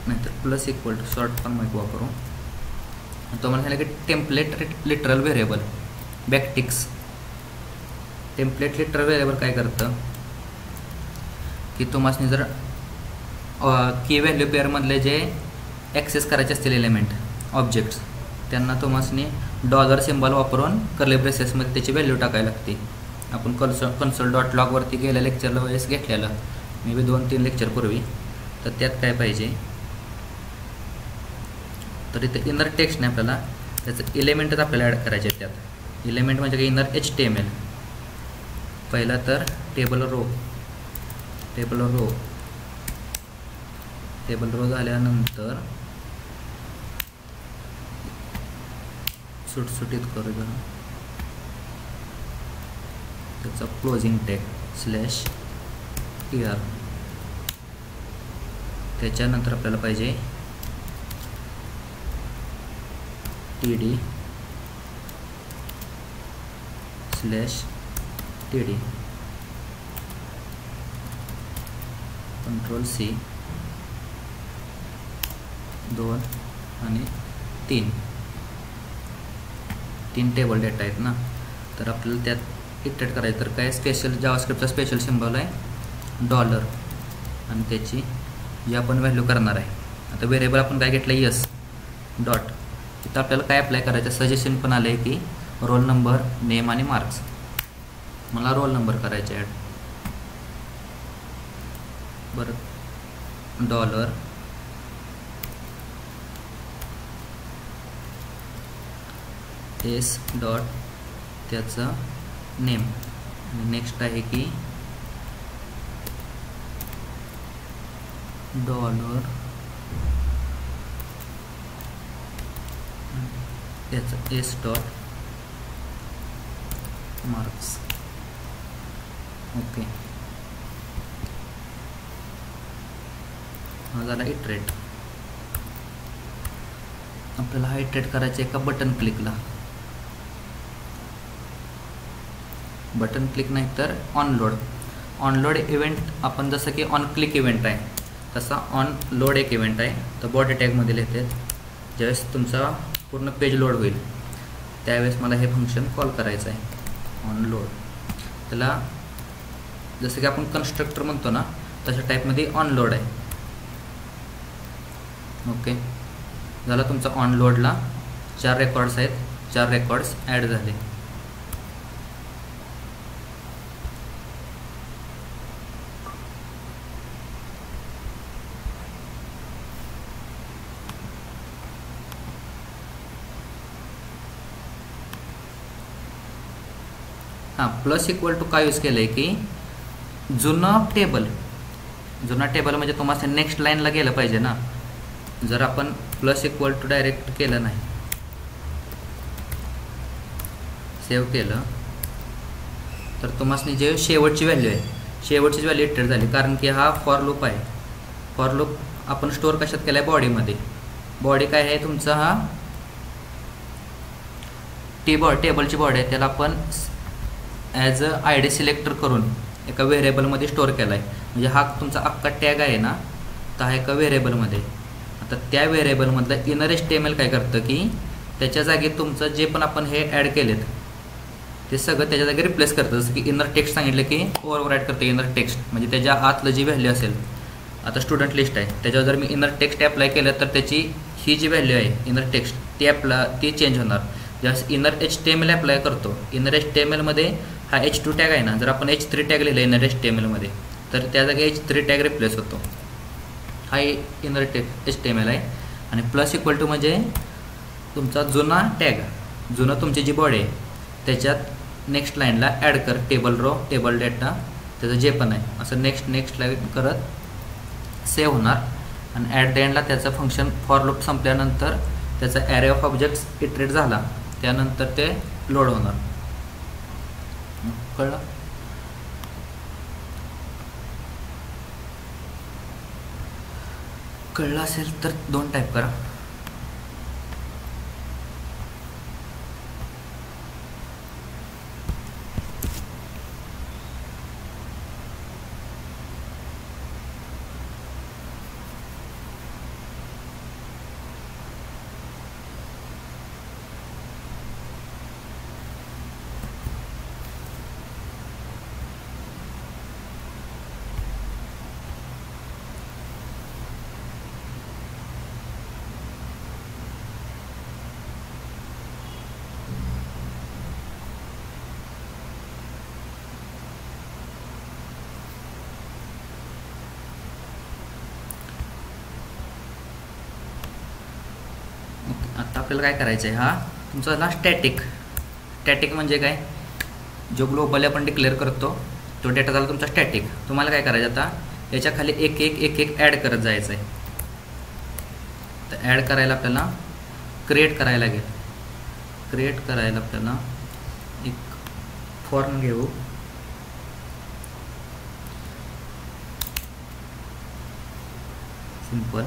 नाहीतर plus equal to short form एक वापरू. तो मला सांगितलं की template literal variable backticks. Template literal variable काय करतं की तुम्हाला जर की व्हॅल्यू पेअरमधले जे ॲक्सेस करायचे असतील एलिमेंट ऑब्जेक्ट्स त्यांना तुम्हाला डॉलर सिम्बॉल वापरून कर्ली ब्रेसेसमध्ये त्याची व्हॅल्यू टाकायला लागते. आपण console.log वरती गेल्या लेक्चरला वेळेस घेतलेलं मे बी 2-3 लेक्चर पूर्वी. तर त्यात काय पाहिजे, तर इथे इनर टेक्स्ट नाही, आपल्याला त्याचं एलिमेंटच आपल्याला ॲड करायचे आहेत. त्यात एलिमेंट म्हणजे काय, इनर HTML. पहिला तर टेबल रो झाल्यानंतर सुटसुटीत करू जरा, त्याचा क्लोजिंग टॅग /tr. त्याच्यानंतर आपल्याला पाहिजे td /td. Ctrl+C 2 आणि 3 टेबल डेटा आहेत ना. तर आपल्याला त्यात इटरेट करायचं. तर काय स्पेशल जावास्क्रिप्टचा स्पेशल सिम्बॉल आहे डॉलर आणि त्याची जी आपण व्हॅल्यू करणार आहे. आता व्हेरिएबल आपण काय घेतलं यस डॉट. तिथं आपल्याला काय अप्लाय करायचं, सजेशन पण आलं आहे की रोल नंबर, नेम आणि मार्क्स. मला रोल नंबर करायचे ॲड. बरं डॉलर एस डॉट त्याचं नेम. नेक्स्ट आहे की डॉलर त्याचं एस डॉट मार्क्स. ओके, हा झाला इटरेट. आपल्याला हा इटरेट करायचं एका बटन क्लिकला. बटन क्लिक नाही तर ऑनलोड इव्हेंट. आपण जसं की ऑन क्लिक इव्हेंट आहे तसा ऑन लोड एक इव्हेंट आहे. तर बॉडी टॅगमध्ये लिहिते ज्यावेळेस तुमचा पूर्ण पेज लोड होईल त्यावेळेस मला हे फंक्शन कॉल करायचं आहे ऑन लोड. त्याला जसं की आपण कन्स्ट्रक्टर म्हणतो ना तशा टाईपमध्ये ऑन लोड आहे. ओके, झाला तुमचा ऑन लोडला 4 रेकॉर्ड्स आहेत. 4 रेकॉर्ड्स ॲड झाले. हां, प्लस इक्वल टू काय यूज केलं आहे की जुना टेबल म्हणजे तुम्हाला नेक्स्ट लाईनला गेलं पाहिजे ना. जर आपण प्लस इक्वल टू डायरेक्ट केलं नाही, सेव्ह केलं तर तुम्हाला जे शेवटची व्हॅल्यू आहे शेवटची व्हॅल्यू इटरेट झाली. कारण की हा फॉर लूप आहे. फॉर लूप आपण स्टोअर कशात केला आहे, बॉडीमध्ये. बॉडी काय आहे तुमचा, हा टेबलची बॉडी आहे. त्याला आपण ॲज अ ID सिलेक्टर करून एका व्हेरिएबलमध्ये स्टोअर केला आहे. म्हणजे हा तुमचा अख्खा टॅग आहे ना, तर हा एका व्हेरिएबलमध्ये. आता त्या व्हेरिएबलमधलं इनर HTML काय करतं की त्याच्या जागी तुमचं जे पण आपण हे ॲड केलेत ते सगळं त्याच्या जागी रिप्लेस करतं. जसं की इनर टेक्स्ट सांगितलं की ओव्हरराईट करतं इनर टेक्स्ट, म्हणजे त्याच्या आतलं जी व्हॅल्यू असेल. आता स्टुडंट लिस्ट आहे त्याच्यावर जर मी इनर टेक्स्ट अप्लाय केलं तर त्याची ही जी व्हॅल्यू आहे इनर टेक्स्ट ती चेंज होणार. ज्यावेळेस इनर HTML अप्लाय करतो, इनर HTML मध्ये हा H2 टॅग आहे ना, जर आपण H3 टॅग लिहिलं इनर HTML तर त्या जागी H3 टॅग रिप्लेस होतो. हा इनर HTML आहे. आणि प्लस इक्वल टू म्हणजे तुमचा जुना टॅग, जुनं तुमची जी बॉडी आहे त्याच्यात नेक्स्ट लाईनला ॲड कर टेबल रो, टेबल डेटा, त्याचं जे पण आहे असं नेक्स्ट लाईन करत सेव्ह होणार. आणि ॲट द एंडला त्याचं फंक्शन फॉर लूप संपल्यानंतर त्याचा ॲरे ऑफ ऑब्जेक्ट्स इटरेट झाला त्यानंतर ते लोड होणार. कळलं? कळलं असेल तर 2 टाईप करा. आता आपल्याला काय करायचं आहे, हा तुमचा झाला स्टॅटिक म्हणजे काय, जो ग्लोबल आपण डिक्लेअर करतो तो डेटा झाला तुमचा स्टॅटिक. तुम्हाला काय करायचं आता याच्या खाली एक ॲड करत जायचं आहे. तर ॲड करायला आपल्याला क्रिएट करायला लागेल. क्रिएट करायला आपल्याला एक फॉर्म घेऊ. सिंपल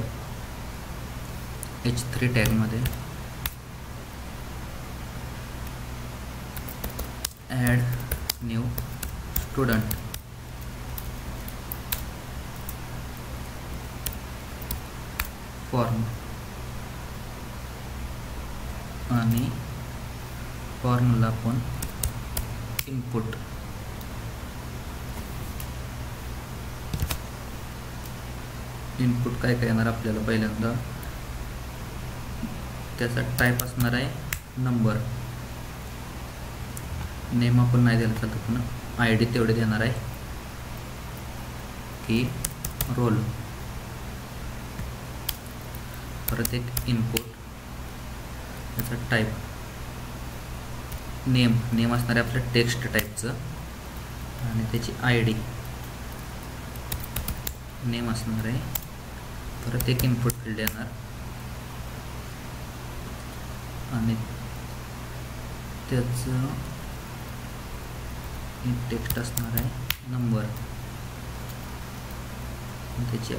H3 टॅगमध्ये ॲड न्यू स्टुडंट फॉर्म आणि फॉर्मला आपण इनपुट काय येणार आपल्याला पहिल्यांदा त्याचा टाईप असणार आहे नंबर. नेम आपण नाही द्यायला चालतं पण ID तेवढे देणार आहे की रोल. परत एक इनपुट त्याचा टाईप नेम असणार आहे आपलं टेक्स्ट टाईपचं आणि त्याची ID नेम असणार आहे. परत एक इनपुट फील्ड येणार आणि त्याचं टेक्स्ट असणार आहे नंबर. त्याची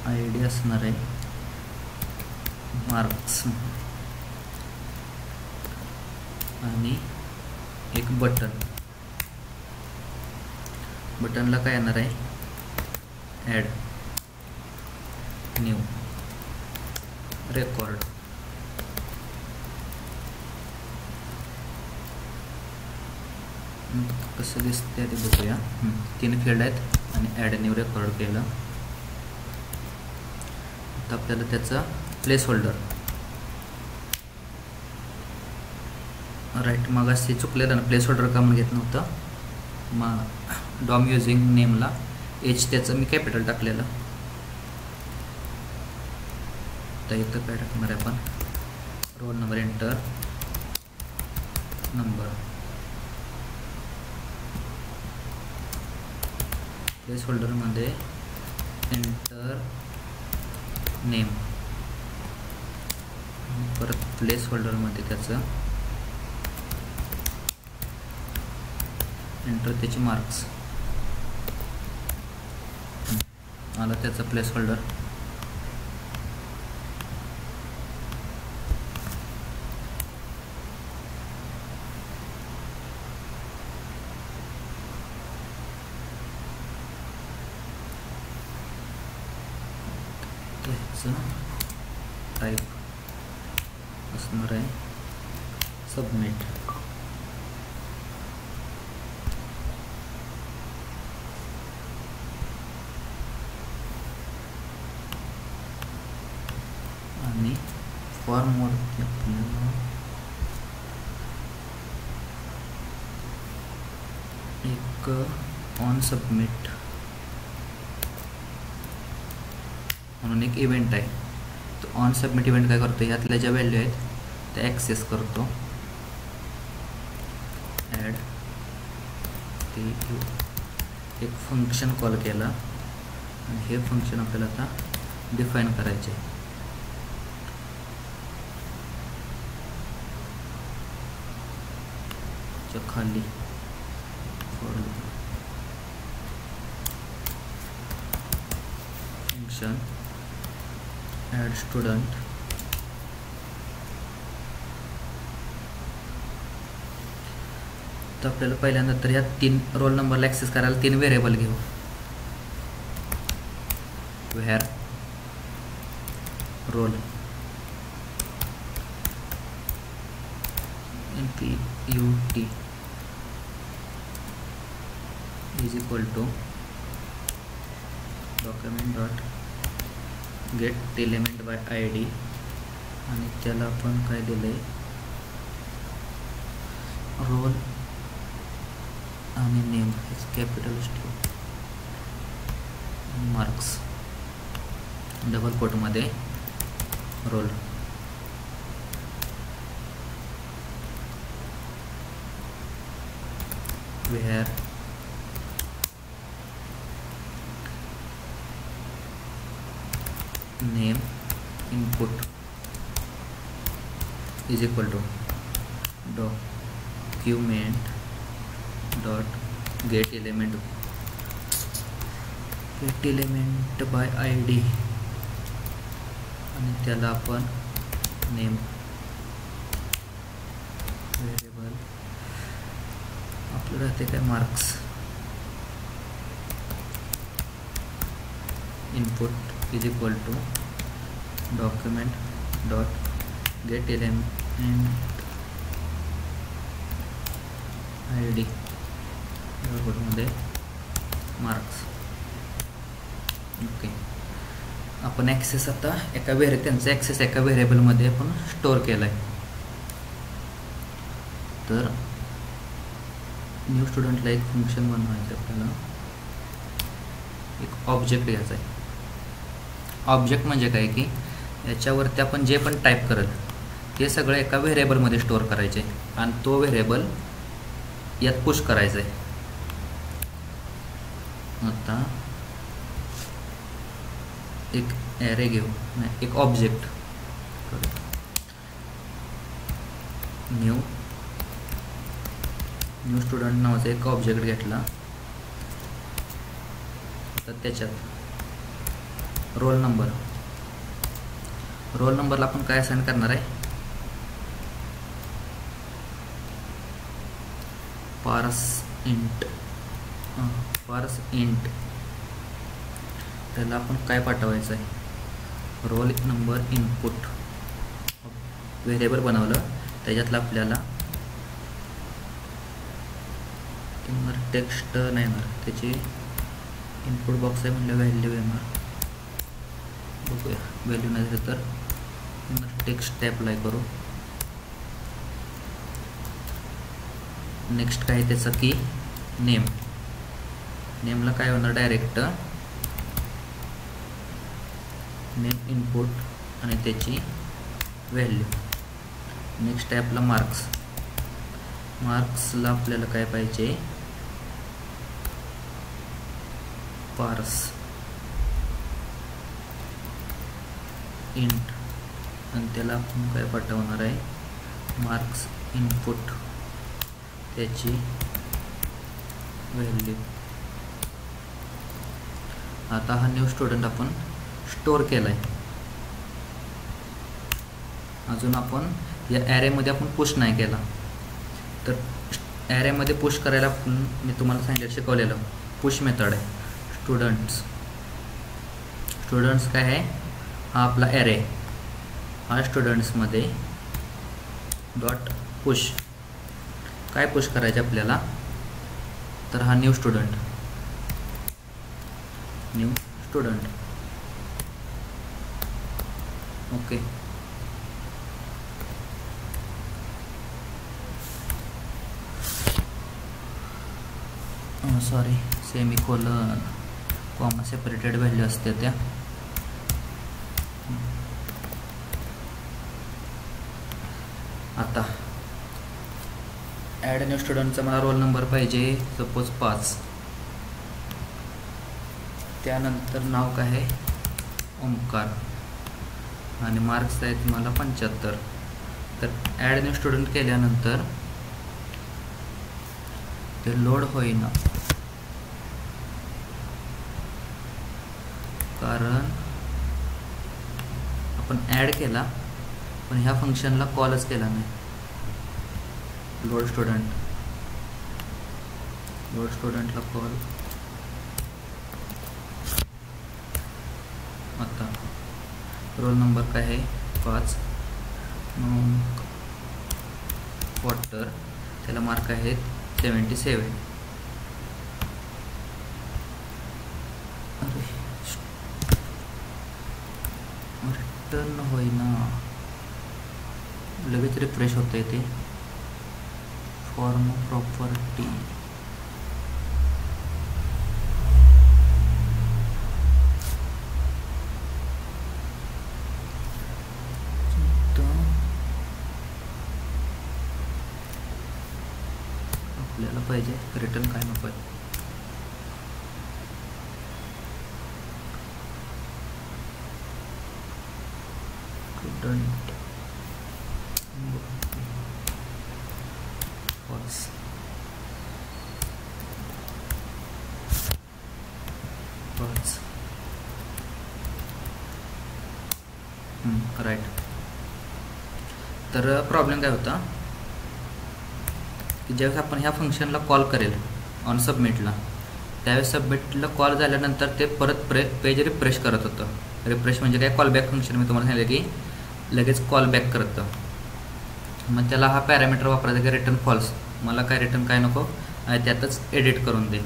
ID असणार आहे मार्क्स आणि एक बटनला काय येणार आहे ॲड न्यू रेकॉर्ड. कसं दिसते ते बघूया. 3 फील्ड आहेत आणि ॲड न्यू रेकॉर्ड केलं. आता आपल्याला त्याचा प्लेस होल्डर राईट मगाशी चुकलेलं ना, प्लेस होल्डर का म्हणून घेत नव्हतं. मग डॉम युझिंग नेमला H त्याचं मी कॅपिटल टाकलेलं. तर इथं काय टाकणार आहे आपण roll number enter number. Place होल्डरमध्ये एंटर नेम. परत प्लेस होल्डरमध्ये त्याचं एंटर त्याची मार्क्स आला त्याचा प्लेस होल्डर. टाईप असणार आहे सबमिट. आणि फॉर्मवरती आपल्याला एक ऑन सबमिट म्हणून एक इव्हेंट आहे. तो ऑन सबमिट इव्हेंट काय करतो, ह्यातल्या ज्या व्हॅल्यू आहेत त्या ॲक्सेस करतो. ॲड ते एक फंक्शन कॉल केला आणि हे फंक्शन आपल्याला आता डिफाईन करायचे. खाली फंक्शन ॲड स्टुडंट तर आपल्याला पहिल्यांदा तर ह्या 3 रोल नंबरला ॲक्सेस करायला 3 व्हेरिएबल घेऊ. Where roll NPUT is equal to document dot get element by ID आणि त्याला आपण काय दिलं आहे, रोल आणि नेम कॅपिटल मार्क्स डबल कोटमध्ये roll. where name input is equal to document dot get element by ID आणि त्याला आपण नेम व्हेरिएबल आपलं राहते काय marks input is equal to document dot get element ID मध्ये मार्क्स. ओके, आपण access आता त्यांचा ॲक्सेस एका व्हेरिएबलमध्ये आपण स्टोअर केला आहे. तर न्यू स्टुडंटला एक फंक्शन बनवायचं, आपल्याला एक ऑब्जेक्ट घ्यायचा आहे. ऑब्जेक्ट म्हणजे काय की याच्यावरती आपण जे पण टाईप करेल ते सगळं एका व्हेरिएबलमध्ये स्टोअर करायचे आणि तो व्हेरिएबल यात पुश करायचा आहे. आता एक ॲरे घेऊ, एक ऑब्जेक्ट न्यू स्टुडंट नावाचा एक ऑब्जेक्ट घेतला. तर त्याच्यात रोल नंबरला आपण काय असाइन करणार आहे, पार्स इंट त्याला आपण काय पाठवायचं आहे, रोल नंबर इनपुट व्हेरिएबल बनवलं. त्याच्यातलं आपल्याला टेक्स्ट नाही येणार, त्याची इनपुट बॉक्स आहे म्हणजे व्हॅल्यू येणार. बघूया, व्हॅल्यू नाही तर टेक्स्ट अप्लाय करू. नेक्स्ट काय त्याचं की नेमला काय होणार, डायरेक्ट नेम इनपुट आणि त्याची व्हॅल्यू. नेक्स्ट आहे आपला मार्क्सला आपल्याला काय पाहिजे, पार्स इंट आणि त्याला आपण काय पाठवणार आहे, मार्क्स इनपुट त्याची व्हॅल्यू. आता हा न्यू स्टुडंट आपण स्टोअर केला आहे. अजून आपण या ॲरेमध्ये आपण पुश नाही केला. तर ॲरेमध्ये पुश करायला मी तुम्हाला सांगितलं शिकवलेलं पुश मेथड आहे. स्टुडंट्स काय आहे, हा आपला ॲरे, हा स्टुडंट्समध्ये डॉट पुश काय पुश करायचे आपल्याला, तर हा new student okay. Sorry semicolon comma separated value असते त्या. आता ॲड न्यू स्टुडंटचा मला रोल नंबर पाहिजे सपोज 5. त्यानंतर नाव काय आहे ओमकार आणि मार्क्स आहेत मला 75. तर ॲड न्यू स्टुडंट केल्यानंतर ते लोड होईना कारण आपण ॲड केला पण ह्या फंक्शनला कॉलच केला नाही. लोड स्टुडंटला कॉल. आता रोल नंबर काय आहे 5. वॉटर त्याला मार्क आहेत 77. रिटर्न होईना लगेच रिफ्रेश होते ते. फॉर्म प्रॉपर्टी आपल्याला पाहिजे रिटर्न काय नको आहे. Student false. राईट. तर प्रॉब्लेम काय होता की ज्यावेळेस आपण ह्या फंक्शनला कॉल करेल ऑन सबमिटला त्यावेळेस सबमिटला कॉल झाल्यानंतर ते परत पेज रिफ्रेश करत होतं. रिफ्रेश म्हणजे काय कॉलबॅक फंक्शन मी तुम्हाला सांगितलं की लगेच कॉल बॅक करतं. मग त्याला हा पॅरामीटर वापरायचा की रिटर्न फॉल्स. मला काय रिटर्न काय नको आणि त्यातच एडिट करून दे.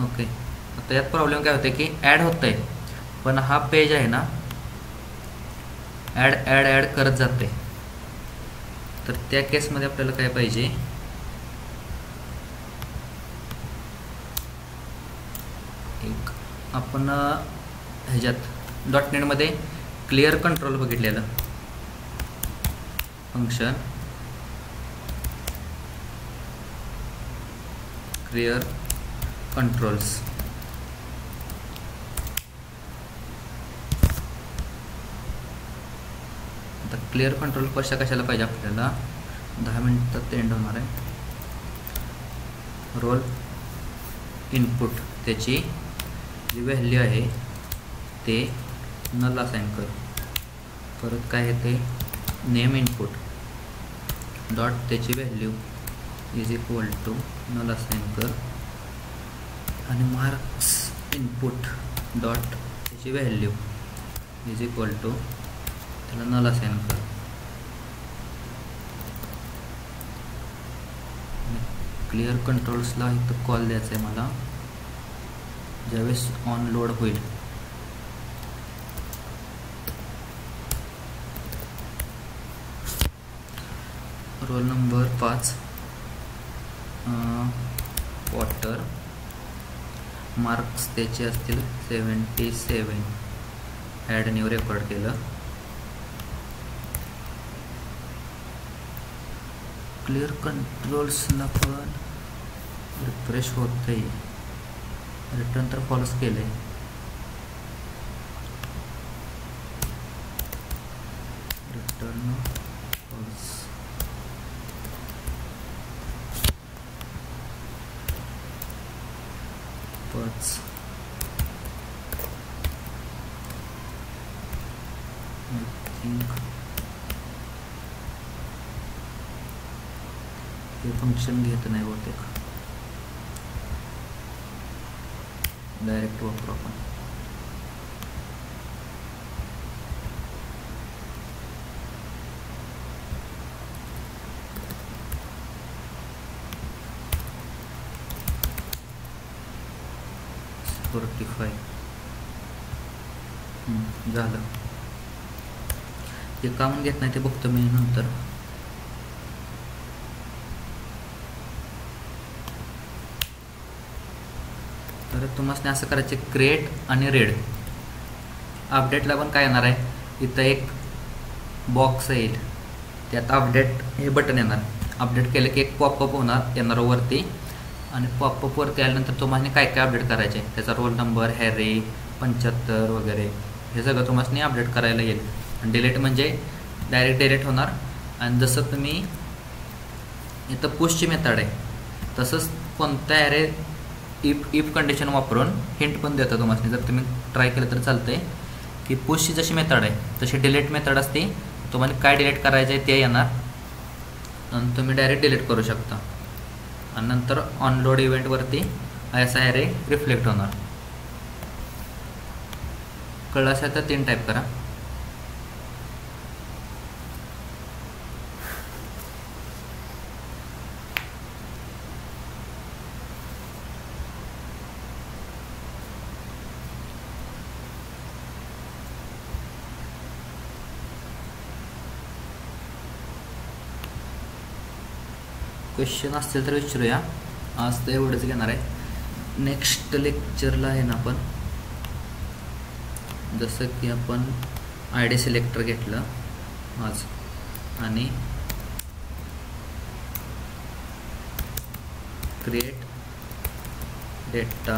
ओके. आता यात प्रॉब्लेम काय होते की ॲड होतं आहे पण हा पेज आहे ना ॲड करत जाते. तर त्या केसमध्ये आपल्याला काय पाहिजे एक आपण ह्याच्यात .NETमध्ये क्लिअर कंट्रोल बघितलेलं फंक्शन. क्लिअर कंट्रोल्स आता क्लिअर कंट्रोल कशाला पाहिजे आपल्याला 10 मिनिटात एंड होणार आहे. रोल इनपुट त्याची जी व्हॅल्यू आहे ते नल असाइन कर. परत काय आहे ते नेम इनपुट डॉट त्याची value is equal to null assign कर आणि मार्क्स इनपुट डॉट त्याची व्हॅल्यू इज इक्वल टू त्याला नल असाइन कर. क्लिअर कंट्रोल्सला इथं कॉल द्यायचा आहे मला ज्यावेळेस ऑन लोड होईल. रोल नंबर 5 वॉटर मार्क्स त्याचे असतील 77. ॲड न्यू रेकॉर्ड केलं. क्लिअर कंट्रोल्सला पण रिफ्रेश होत आहे. रिटर्न तर फॉल्स केलं आहे. Return false. I think हे फंक्शन घेत नाही बहुतेक. डायरेक्ट वापरू आपण. झालं. ते कामून घेत नाही ते बघतो मी नंतर. तर तुम्हाला असं करायचे क्रिएट आणि रीड. अपडेटला पण काय येणार आहे, इथं एक बॉक्स येईल, त्यात अपडेट हे बटन येणार. अपडेट केलं की एक पॉपअप येणार वरती, आणि पॉपअपवरती आल्यानंतर तुम्हाला काय काय अपडेट करायचे, त्याचा रोल नंबर, हॅरी 75 वगैरे हे सगळं तुम्हाला अपडेट करायला येईल. आणि डिलीट म्हणजे डायरेक्ट डिलीट होणार. आणि जसं तुम्ही इथं पुशची मेथड आहे, तसंच कोणत्या ॲरे इफ कंडिशन वापरून हिंट पण देतं तुम्हाला. जर तुम्ही ट्राय केलं तर चालतं आहे की पुशची जशी मेथड आहे तशी डिलीट मेथड असते. तुम्हाला काय डिलीट करायचं आहे ते येणार आणि तुम्ही डायरेक्ट डिलीट करू शकता. आणि नंतर ऑनलोड इव्हेंटवरती असा ॲरे रिफ्लेक्ट होणार. कळलं असेल तर 3 टाईप करा. क्वेश्चन असतील तर विचारूया. आज तर एवढंच घेणार आहे. नेक्स्ट लेक्चरला आहे ना आपण, जसं की आपण ID सिलेक्टर घेतलं आज आणि create data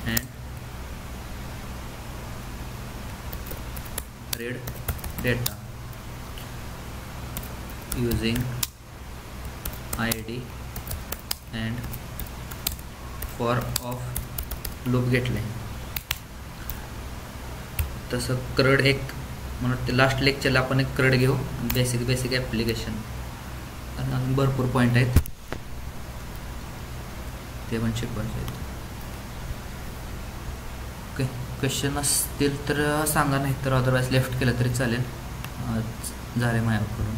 and read data using ID and for of loop घेतले. तसं क्रड एक म्हणून ते लास्ट लेक्चरला आपण एक क्रड घेऊ, बेसिक ॲप्लिकेशन, आणि अजून भरपूर पॉईंट आहेत ते पण शिकवायचे आहेत. ओके, क्वेश्चन असतील तर सांगा, नाही तर अदरवाईज लेफ्ट केलं तरी चालेल. झाले माझ्याकडून.